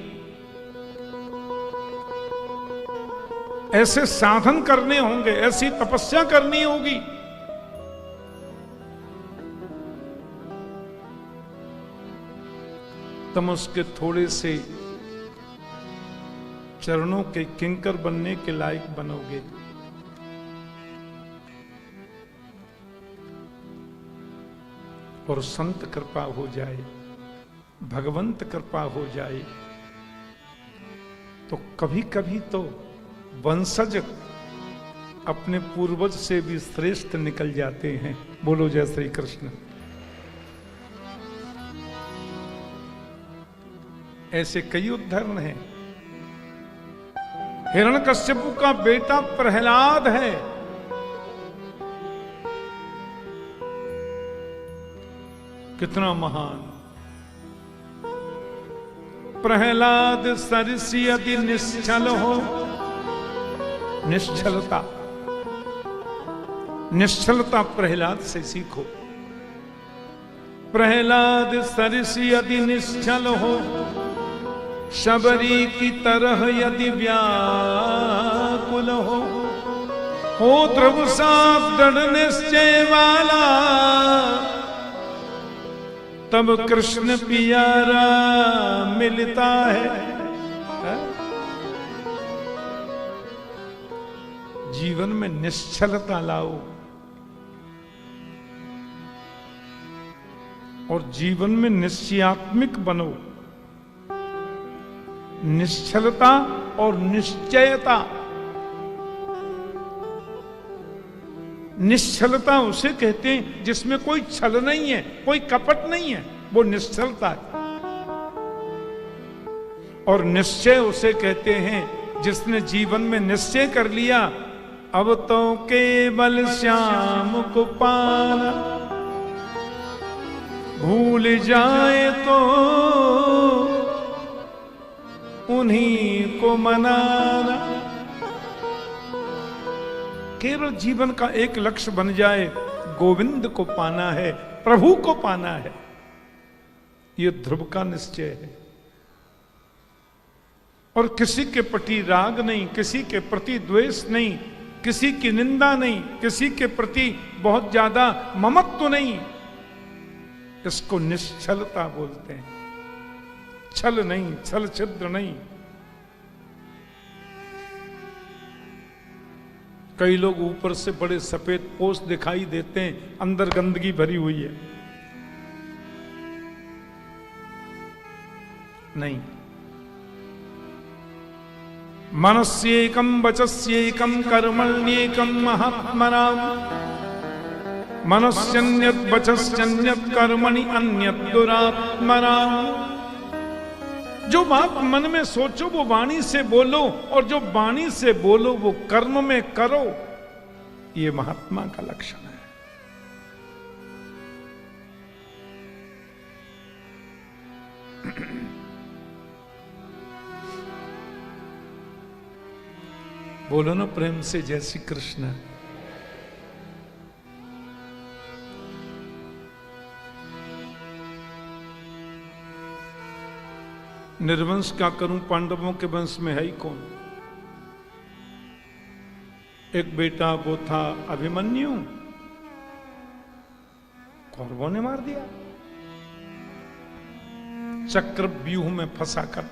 ऐसे साधन करने होंगे, ऐसी तपस्या करनी होगी। तुम उसके थोड़े से चरणों के किंकर बनने के लायक बनोगे। और संत कृपा हो जाए, भगवंत कृपा हो जाए तो कभी कभी तो वंशज अपने पूर्वज से भी श्रेष्ठ निकल जाते हैं। बोलो जय श्री कृष्ण। ऐसे कई उदाहरण हैं। हिरण्यकश्यपु का बेटा प्रहलाद है। कितना महान। प्रहलाद सरसी यदि निश्चल हो, निश्चलता, निश्चलता प्रहलाद से सीखो। प्रहलाद सरिस यदि निश्चल हो, शबरी की तरह यदि व्याकुल हो ध्रुव साप दृढ़ निश्चय वाला, तब कृष्ण प्यारा मिलता है। जीवन में निश्चलता लाओ और जीवन में निश्चयात्मिक बनो। निश्चलता और निश्चयता। निश्चलता उसे कहते हैं जिसमें कोई छल नहीं है, कोई कपट नहीं है, वो निश्चलता है। और निश्चय उसे कहते हैं जिसने जीवन में निश्चय कर लिया, अब तो केवल श्याम को पाना, भूल जाए तो उन्हीं को मनाना। केवल जीवन का एक लक्ष्य बन जाए, गोविंद को पाना है, प्रभु को पाना है। यह ध्रुव का निश्चय है। और किसी के प्रति राग नहीं, किसी के प्रति द्वेष नहीं, किसी की निंदा नहीं, किसी के प्रति बहुत ज्यादा ममत्व नहीं। इसको निश्चलता बोलते हैं। छल नहीं, छल छिद्र नहीं। कई लोग ऊपर से बड़े सफेद पोष दिखाई देते हैं, अंदर गंदगी भरी हुई है। नहीं। मनस्येकं वचस्येकं कर्मण्येकं महात्मनाम्, मनस्यन्यत् वचस्यन्यत् कर्मणि अन्यत् दुरात्मनाम्। जो बात मन में सोचो वो वाणी से बोलो, और जो वाणी से बोलो वो कर्म में करो। ये महात्मा का लक्षण है। बोलो ना प्रेम से जय श्री कृष्ण। निर्वंश क्या करूं, पांडवों के वंश में है ही कौन। एक बेटा वो था अभिमन्यु, कौरवों ने मार दिया चक्रव्यूह में फंसाकर।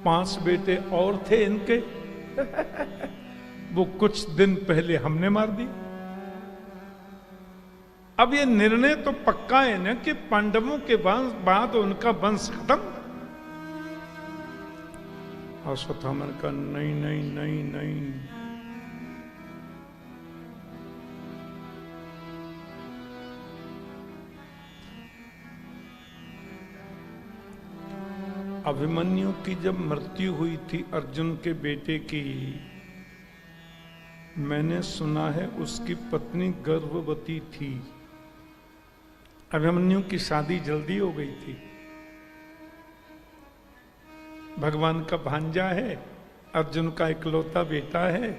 5 बेटे और थे इनके, वो कुछ दिन पहले हमने मार दी। अब ये निर्णय तो पक्का है ना कि पांडवों के बाद उनका वंश खत्म। अश्वत्थामा का नहीं नहीं नहीं नहीं, अभिमन्यु की जब मृत्यु हुई थी अर्जुन के बेटे की, मैंने सुना है उसकी पत्नी गर्भवती थी। अभिमन्यु की शादी जल्दी हो गई थी। भगवान का भांजा है, अर्जुन का इकलौता बेटा है,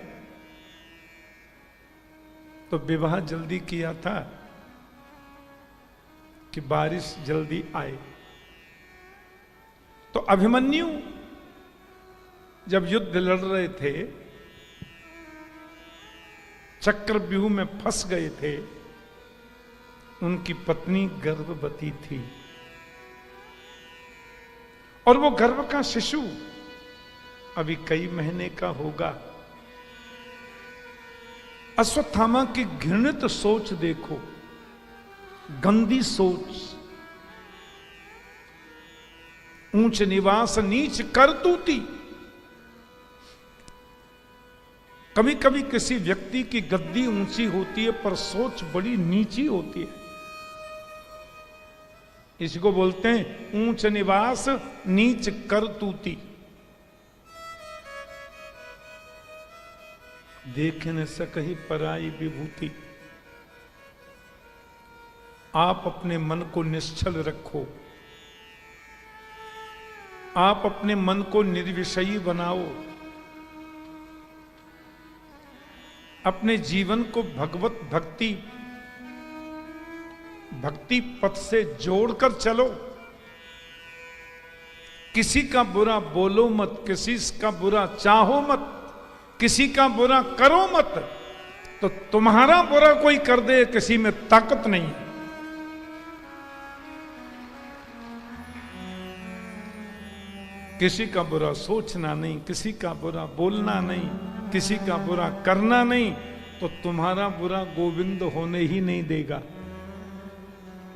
तो विवाह जल्दी किया था कि बारिश जल्दी आए। तो अभिमन्यु जब युद्ध लड़ रहे थे, चक्रव्यूह में फंस गए थे, उनकी पत्नी गर्भवती थी और वो गर्भ का शिशु अभी कई महीने का होगा। अश्वत्थामा की घृणित सोच देखो, गंदी सोच, ऊंच निवास नीच करतूती। कभी कभी किसी व्यक्ति की गद्दी ऊंची होती है पर सोच बड़ी नीची होती है। इसको बोलते हैं ऊंच निवास नीच करतूती। देखे न सकहि पराई विभूति। आप अपने मन को निश्चल रखो, आप अपने मन को निर्विषयी बनाओ, अपने जीवन को भगवत भक्ति भक्ति पथ से जोड़कर चलो। किसी का बुरा बोलो मत, किसी का बुरा चाहो मत, किसी का बुरा करो मत। तो तुम्हारा बुरा कोई कर दे, किसी में ताकत नहीं है। किसी का बुरा सोचना नहीं, किसी का बुरा बोलना नहीं, किसी का बुरा करना नहीं, तो तुम्हारा बुरा गोविंद होने ही नहीं देगा।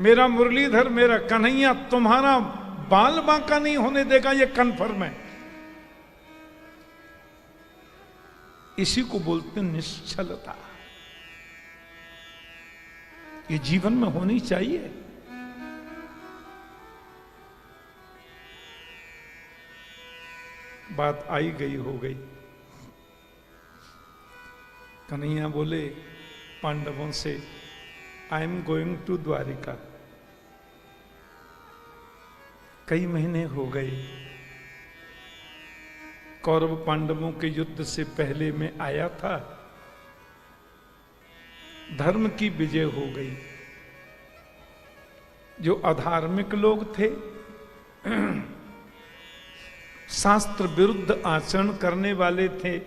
मेरा मुरलीधर, मेरा कन्हैया तुम्हारा बाल बांका नहीं होने देगा, ये कन्फर्म है। इसी को बोलते निश्चलता। ये जीवन में होनी चाहिए। बात आई गई हो गई। कन्हैया बोले पांडवों से, I am going to Dwarka. कई महीने हो गए, कौरव पांडवों के युद्ध से पहले मैं आया था, धर्म की विजय हो गई। जो अधार्मिक लोग थे, शास्त्र विरुद्ध आचरण करने वाले थे,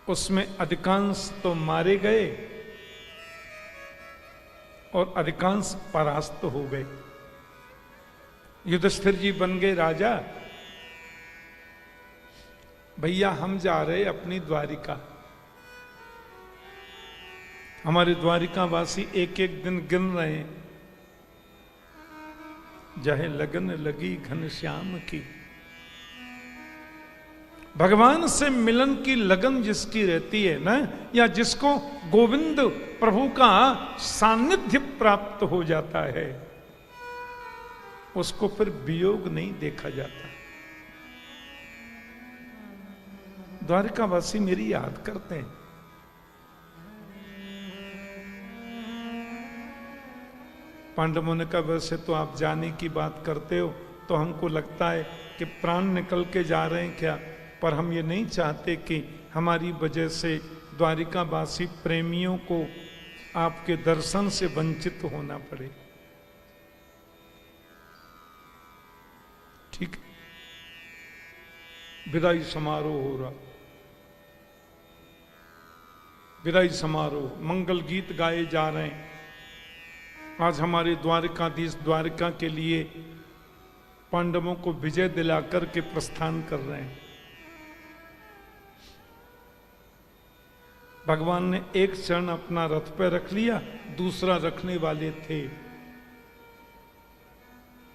उसमें अधिकांश तो मारे गए और अधिकांश परास्त हो गए। युधिष्ठिर जी बन गए राजा। भैया हम जा रहे अपनी द्वारिका। हमारे द्वारिकावासी एक एक दिन गिन रहे हैं, जहे लगन लगी घनश्याम की। भगवान से मिलन की लगन जिसकी रहती है ना, या जिसको गोविंद प्रभु का सानिध्य प्राप्त हो जाता है, उसको फिर वियोग नहीं देखा जाता। द्वारिकावासी मेरी याद करते हैं। पांडवों ने कहा वैसे तो आप जाने की बात करते हो तो हमको लगता है कि प्राण निकल के जा रहे हैं क्या, पर हम ये नहीं चाहते कि हमारी वजह से द्वारिकावासी प्रेमियों को आपके दर्शन से वंचित होना पड़े। ठीक, विदाई समारोह हो रहा, विदाई समारोह, मंगल गीत गाए जा रहे हैं। आज हमारे द्वारिकाधीश द्वारिका के लिए पांडवों को विजय दिलाकर के प्रस्थान कर रहे हैं। भगवान ने एक क्षण अपना रथ पे रख लिया, दूसरा रखने वाले थे।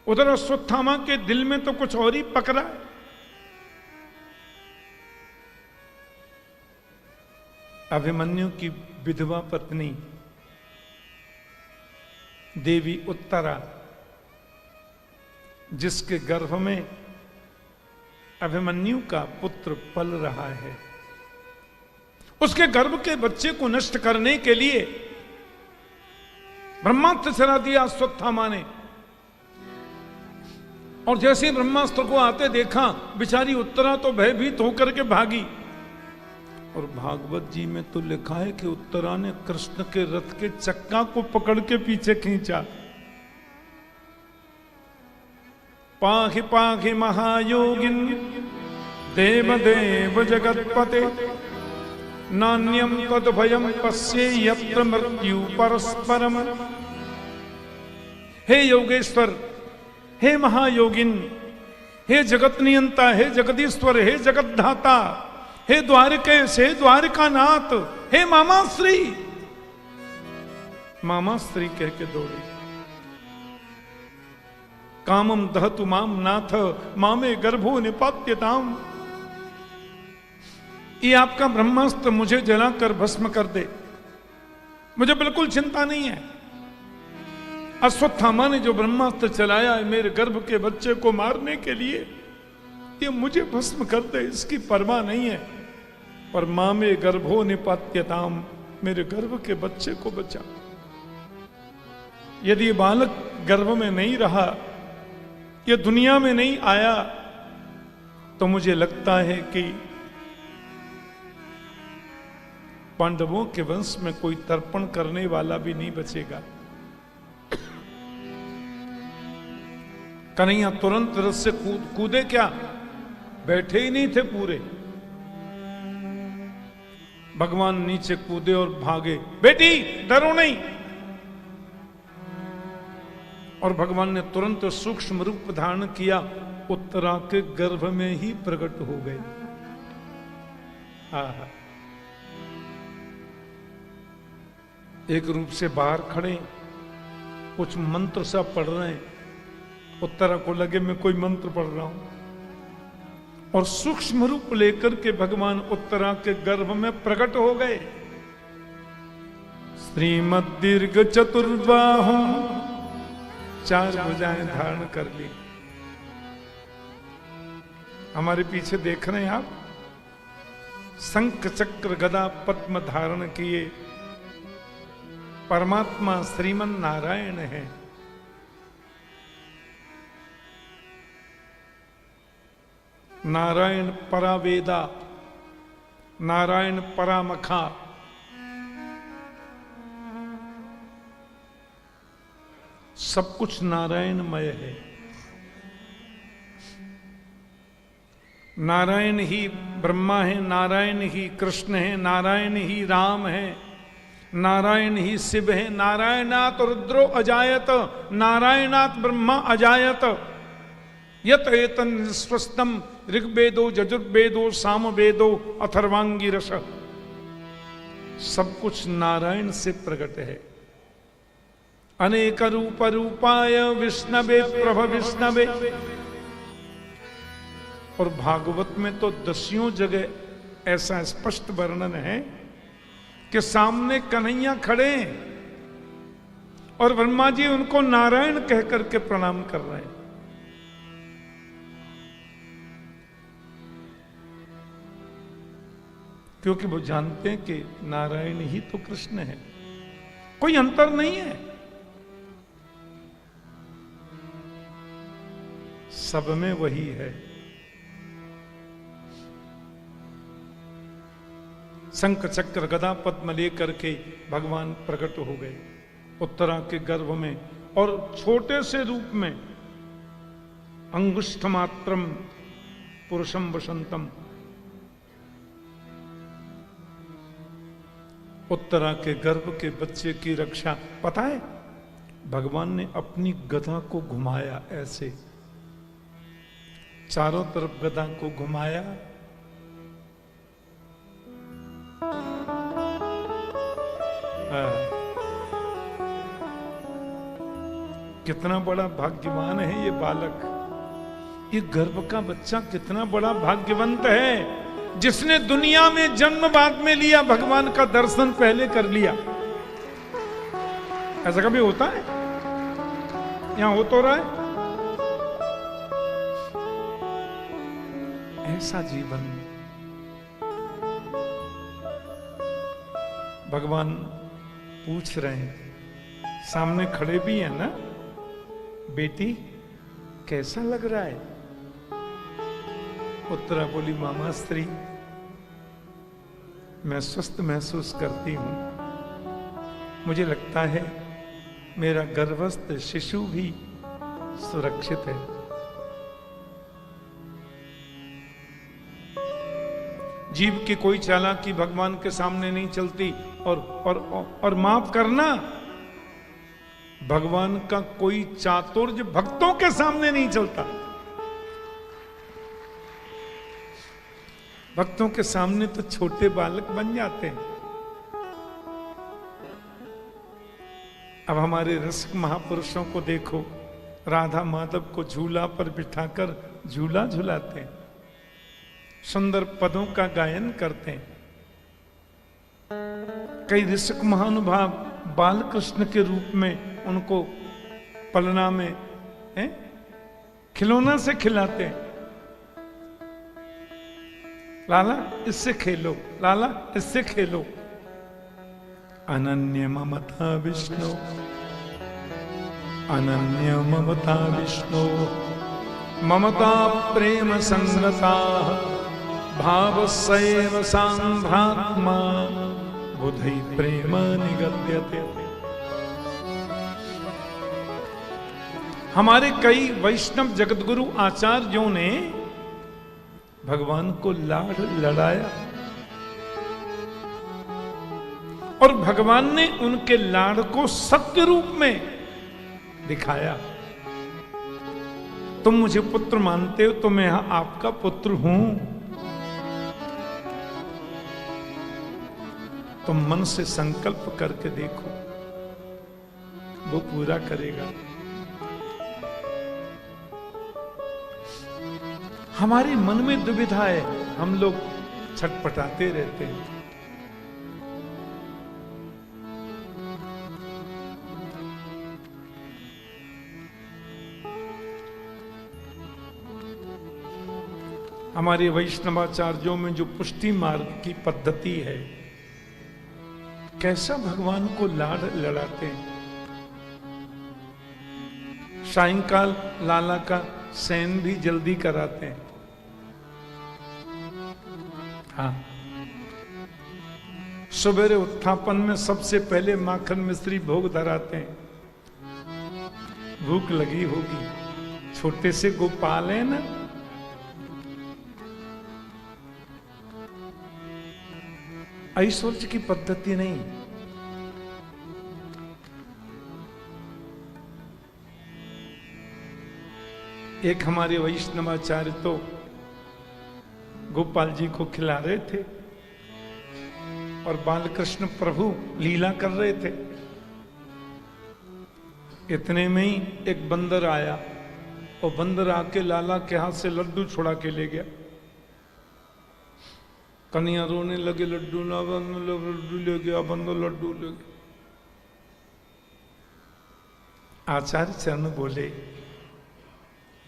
उधर अश्वत्थामा के दिल में तो कुछ और ही पकड़ा है। अभिमन्यु की विधवा पत्नी देवी उत्तरा, जिसके गर्भ में अभिमन्यु का पुत्र पल रहा है, उसके गर्भ के बच्चे को नष्ट करने के लिए ब्रह्मास्त्र चला दिया अश्वत्थामा ने। और जैसे ही ब्रह्मास्त्र को आते देखा, बेचारी उत्तरा तो भयभीत होकर के भागी। और भागवत जी में तो लिखा है कि उत्तरा ने कृष्ण के रथ के चक्का को पकड़ के पीछे खींचा। पाहि पाहि महायोगिन देव देव जगतपते, नान्यम तद भयम पश्ये यत्र मृत्यु परस्परम। हे योगेश्वर, हे महायोगिन, हे जगत नियंता, हे जगदीश्वर, हे जगतधाता, हे द्वारकेश, हे द्वारिकानाथ, हे मामाश्री। मामाश्री कह के दौड़ी। कामम दहतु माम नाथ मामे गर्भो निपात्यताम। ये आपका ब्रह्मास्त्र मुझे जलाकर भस्म कर दे, मुझे बिल्कुल चिंता नहीं है। अश्वत्थामा ने जो ब्रह्मास्त्र चलाया है मेरे गर्भ के बच्चे को मारने के लिए, ये मुझे भस्म कर दे, इसकी परवाह नहीं है। पर मां में गर्भो निपात्यताम, मेरे गर्भ के बच्चे को बचा। यदि बालक गर्भ में नहीं रहा, ये दुनिया में नहीं आया, तो मुझे लगता है कि पांडवों के वंश में कोई तर्पण करने वाला भी नहीं बचेगा। कन्हैया तुरंत रथ से कूदे क्या, बैठे ही नहीं थे पूरे। भगवान नीचे कूदे और भागे, बेटी डरो नहीं। और भगवान ने तुरंत सूक्ष्म रूप धारण किया, उत्तरा के गर्भ में ही प्रकट हो गए। एक रूप से बाहर खड़े, कुछ मंत्र सा पढ़ रहे हैं। उत्तरा को लगे मैं कोई मंत्र पढ़ रहा हूं, और सूक्ष्म रूप लेकर के भगवान उत्तरा के गर्भ में प्रकट हो गए। श्रीमद दीर्घ चतुर्बाहु, 4 भुजाएं धारण कर ली। हमारे पीछे देख रहे हैं आप, शंख चक्र गदा पद्म धारण किए परमात्मा श्रीमन नारायण है। नारायण परावेदा, नारायण परामखा, सब कुछ नारायणमय है। नारायण ही ब्रह्मा है, नारायण ही कृष्ण है, नारायण ही राम है, नारायण ही शिव है। नारायणात रुद्रो अजायत, नारायणात ब्रह्मा अजायत। यत एतन स्वस्तम ऋग्वेदो यजुर्वेदो सामवेदो अथर्वांगी रस। सब कुछ नारायण से प्रकट है। अनेक रूप रूपाय विष्णवे प्रभ विष्णवे। और भागवत में तो 10 जगह ऐसा स्पष्ट वर्णन है कि सामने कन्हैया खड़े और ब्रह्मा जी उनको नारायण कह करके प्रणाम कर रहे हैं। क्योंकि वो जानते हैं कि नारायण ही तो कृष्ण है, कोई अंतर नहीं है, सब में वही है। शंख चक्र गदा पद्म लेकर के भगवान प्रकट हो गए उत्तरा के गर्भ में, और छोटे से रूप में अंगुष्ठ मात्रम पुरुषम वसंतम। उत्तरा के गर्भ के बच्चे की रक्षा, पता है भगवान ने अपनी गदा को घुमाया, ऐसे चारों तरफ गदा को घुमाया। कितना बड़ा भाग्यवान है ये बालक, ये गर्भ का बच्चा कितना बड़ा भाग्यवंत है, जिसने दुनिया में जन्म बाद में लिया, भगवान का दर्शन पहले कर लिया। ऐसा कभी होता है? यहां हो तो रहा है ऐसा जीवन। भगवान पूछ रहे हैं, सामने खड़े भी हैं ना, बेटी कैसा लग रहा है? उत्तरा बोली, मामा स्त्री मैं स्वस्थ महसूस करती हूं, मुझे लगता है मेरा गर्भस्थ शिशु भी सुरक्षित है। जीव की कोई चालाकी भगवान के सामने नहीं चलती, और माफ करना, भगवान का कोई चातुर्य भक्तों के सामने नहीं चलता। भक्तों के सामने तो छोटे बालक बन जाते हैं। अब हमारे रसिक महापुरुषों को देखो, राधा माधव को झूला पर बिठाकर झूला झुलाते हैं, सुंदर पदों का गायन करते हैं। कई ऋषिक महानुभाव बाल कृष्ण के रूप में उनको पलना में खिलौना से खिलाते हैं। लाला इससे खेलो, लाला इससे खेलो। अनन्य ममता विष्णु, अनन्य ममता विष्णु, ममता प्रेम संगता, भाव सैव सांध्रात्मा, बुधै प्रेम निगद्यते। हमारे कई वैष्णव जगतगुरु आचार्यों ने भगवान को लाड़ लड़ाया और भगवान ने उनके लाड़ को सत्य रूप में दिखाया। तुम मुझे पुत्र मानते हो तो मैं आपका पुत्र हूं। तुम मन से संकल्प करके देखो, वो पूरा करेगा। हमारे मन में दुविधा है, हम लोग छटपटाते रहते हैं। हमारे वैष्णवाचार्यों में जो पुष्टि मार्ग की पद्धति है, कैसा भगवान को लाड़ लड़ाते हैं। सायंकाल लाला का सैन भी जल्दी कराते हैं। हाँ, सवेरे उत्थापन में सबसे पहले माखन मिश्री भोग धराते हैं। भूख लगी होगी, छोटे से गोपाल है ना, ऐश्वर्य की पद्धति नहीं। एक हमारे वैष्णवाचार्य तो गोपाल जी को खिला रहे थे और बालकृष्ण प्रभु लीला कर रहे थे। इतने में ही एक बंदर आया और बंदर आके लाला के हाथ से लड्डू छुड़ा के ले गया। कन्हैया रोने लगे, लड्डू ना, लड्डू ले गया, बंदर लड्डू ले गया। आचार्य चरण बोले,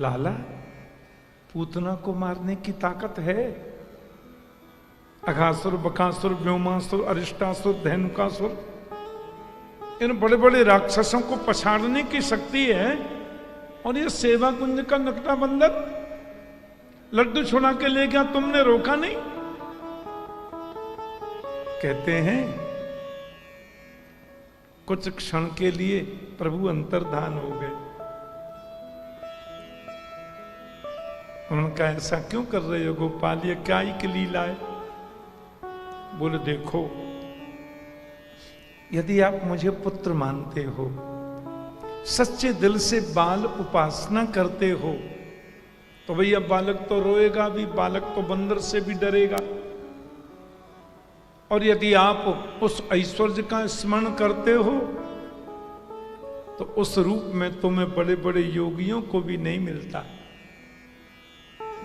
लाला, पूतना को मारने की ताकत है। अघासुर, बकासुर, व्योमासुर, अरिष्टासुर, धेनुकासुर, इन बड़े बड़े राक्षसों को पछाड़ने की शक्ति है। और ये सेवा कुंज का नकटा बंदर लड्डू छुड़ा के ले गया, तुमने रोका नहीं। कहते हैं कुछ क्षण के लिए प्रभु अंतर्धान हो गए। उन्होंने कहा, ऐसा क्यों कर रहे हो गोपाल, ये क्या ही की लीला है। बोले, देखो, यदि आप मुझे पुत्र मानते हो, सच्चे दिल से बाल उपासना करते हो, तो भैया बालक तो रोएगा भी, बालक तो बंदर से भी डरेगा। और यदि आप उस ऐश्वर्य का स्मरण करते हो, तो उस रूप में तुम्हें बड़े बड़े योगियों को भी नहीं मिलता।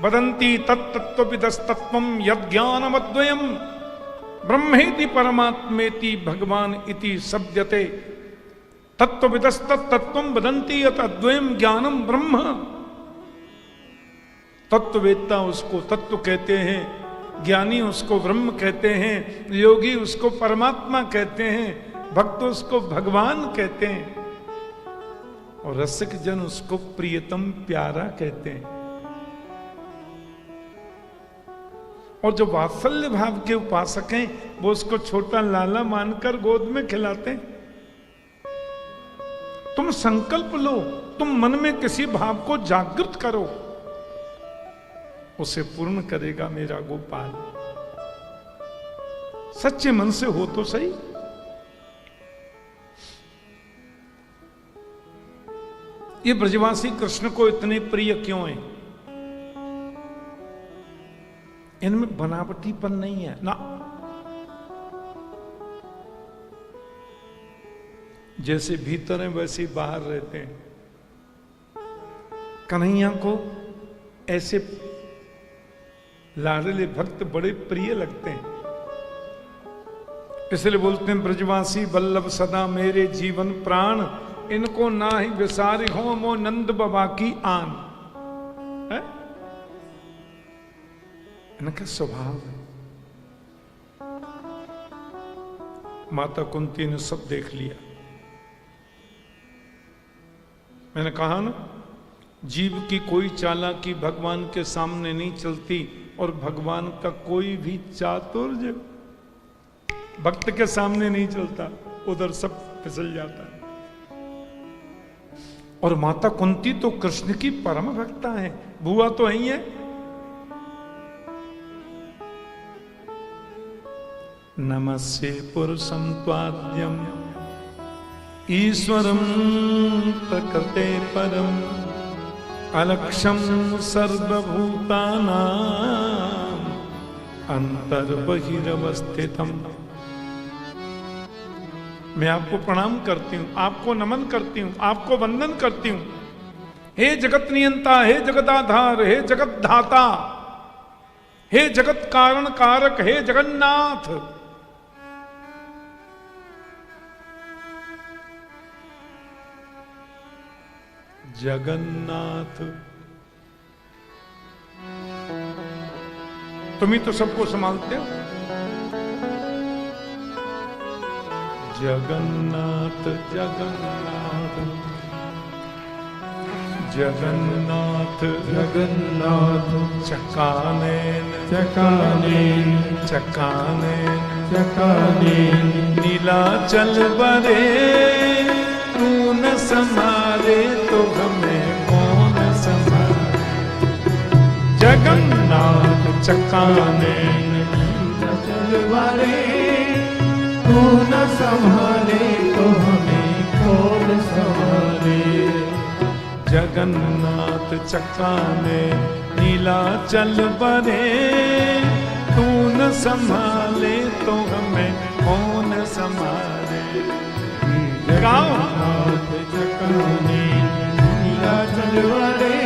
वदन्ति तत्तत्त्वविदस्तत्त्वं यज्ञानमद्वयम् ब्रह्मेति परमात्मेति भगवान इति शब्दते। तत्त्वविदस्तत्तत्त्वं वदन्ति यत् अद्वयम् ज्ञानम ब्रह्म। तत्ववेत्ता उसको तत्व कहते हैं, ज्ञानी उसको ब्रह्म कहते हैं, योगी उसको परमात्मा कहते हैं, भक्त उसको भगवान कहते हैं, और रसिक जन उसको प्रियतम प्यारा कहते हैं। और जो वात्सल्य भाव के उपासक हैं, वो उसको छोटा लाला मानकर गोद में खिलाते हैं। तुम संकल्प लो, तुम मन में किसी भाव को जागृत करो, उसे पूर्ण करेगा मेरा गोपाल। सच्चे मन से हो तो सही। ये ब्रजवासी कृष्ण को इतने प्रिय क्यों हैं? इनमें बनावटीपन नहीं है ना। जैसे भीतर हैं वैसे ही बाहर रहते हैं। कन्हैया को ऐसे लाडले भक्त बड़े प्रिय लगते हैं, इसलिए बोलते हैं ब्रजवासी वल्लभ सदा मेरे जीवन प्राण, इनको ना ही विसारी हो मो नंद बाबा की आन। है? इनका स्वभाव है। माता कुंती ने सब देख लिया। मैंने कहा ना, जीव की कोई चालाकी भगवान के सामने नहीं चलती, और भगवान का कोई भी चातुर्य भक्त के सामने नहीं चलता, उधर सब फिसल जाता है। और माता कुंती तो कृष्ण की परम भक्ता है, बुआ तो यही है। नमस्ते पुरुषं त्वाद्यम ईश्वरं प्रकृते परम अलक्ष्यम सर्वभूतानां अंतर्बहिरवस्थितम। मैं आपको प्रणाम करती हूं, आपको नमन करती हूं, आपको वंदन करती हूं। हे जगत नियंता, हे जगदाधार, हे जगत धाता, हे जगत कारण कारक, हे जगन्नाथ। जगन्नाथ, तुम ही तो सबको संभालते हो। जगन्नाथ जगन्नाथ जगन्नाथ जगन्नाथ चकानेन चकानेन चकानेन चकानेन नीलाचल बरे तू न संभाले तो हमें कौन संभाले। जगन्नाथ चकानेन नीलाचल बरे तू न संभाले तो हमें कौन संभाले। जगन्नाथ चकाने नीलाचल बरे तू न संभाले तो हमें कौन संभाले। जगन्नाथ चकाने नीलाचल बरे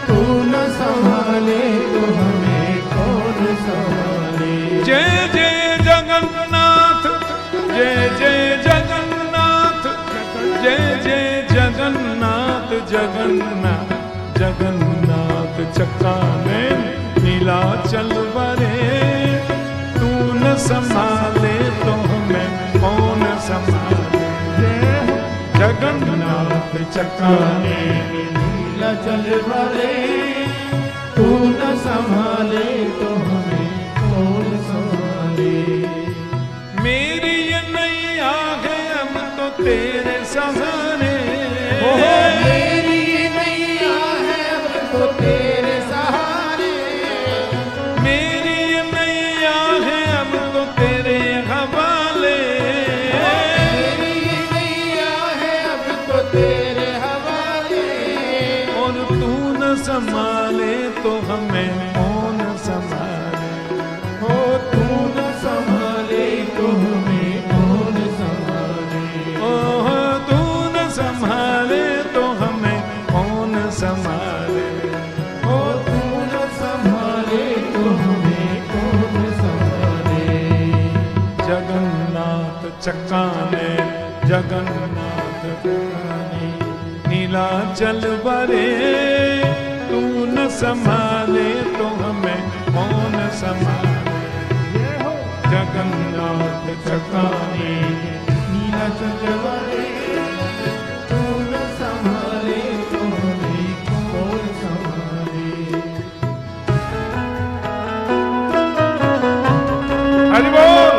तू न संभाले तो हमें कौन संभाले। जय जय जगन्नाथ, जय जय जगन्नाथ, जय जय जगन्नाथ जगन्नाथ जगन्नाथ चकाने नीलाचल बरे तू न संभाले तो हमें कौन संभाले। जगन्नाथ चकाने नीलाचल बरे तू न संभाले तो हमें कौन संभाले। मेरी ये नैया है अब तो तेरे सहारे, मेरी ये नैया है अब तो तेरे सहारे। मेरी ये नैया है अब तो तेरे हवाले। मेरी ये नैया है अब तो तेरे हवाले। और तू न संभाले तो हमें कौन संभाले। हो तू न संभाले तो हमें कौन संभाले। ओह तू न संभाले तो हमें कौन संभाले। हो तू न संभाले तो हमें कौन संभाले। जगन्नाथ चकाने जगन्नाथ चकाने नीलाचल बरे तू न संभाले तो हमें कौन संभाले। जगन्नाथ चकाने नीलाचल बरे तू न संभाले तो हमें कौन संभाले। हरि बोल।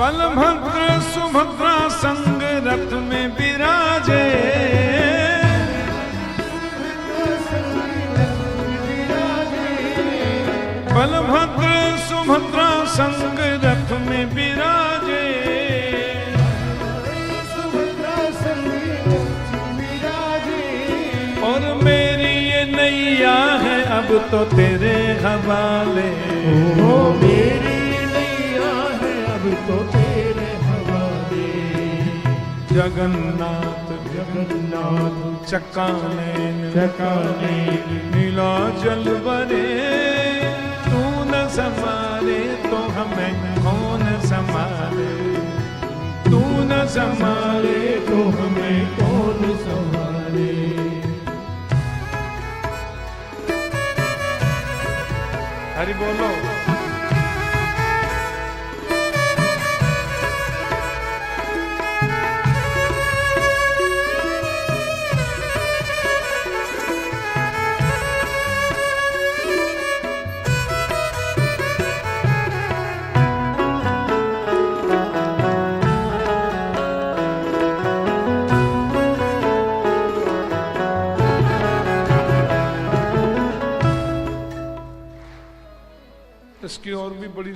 बलभद्र सुभद्रा संग रथ में विराजे, बलभद्र सुभद्रा संग रथ में विराजे, और मेरी ये नैया है अब तो तेरे हवाले, ओ मेरी नैया है अब तो तेरे हवाले। जगन्नाथ जगन्नाथ चकाने चकाने नीलाचल बरे, तू न संभाले तो हमें कौन संभाले, तू न संभाले तो हमें कौन संभाले। हरि बोलो। इसकी और भी बड़ी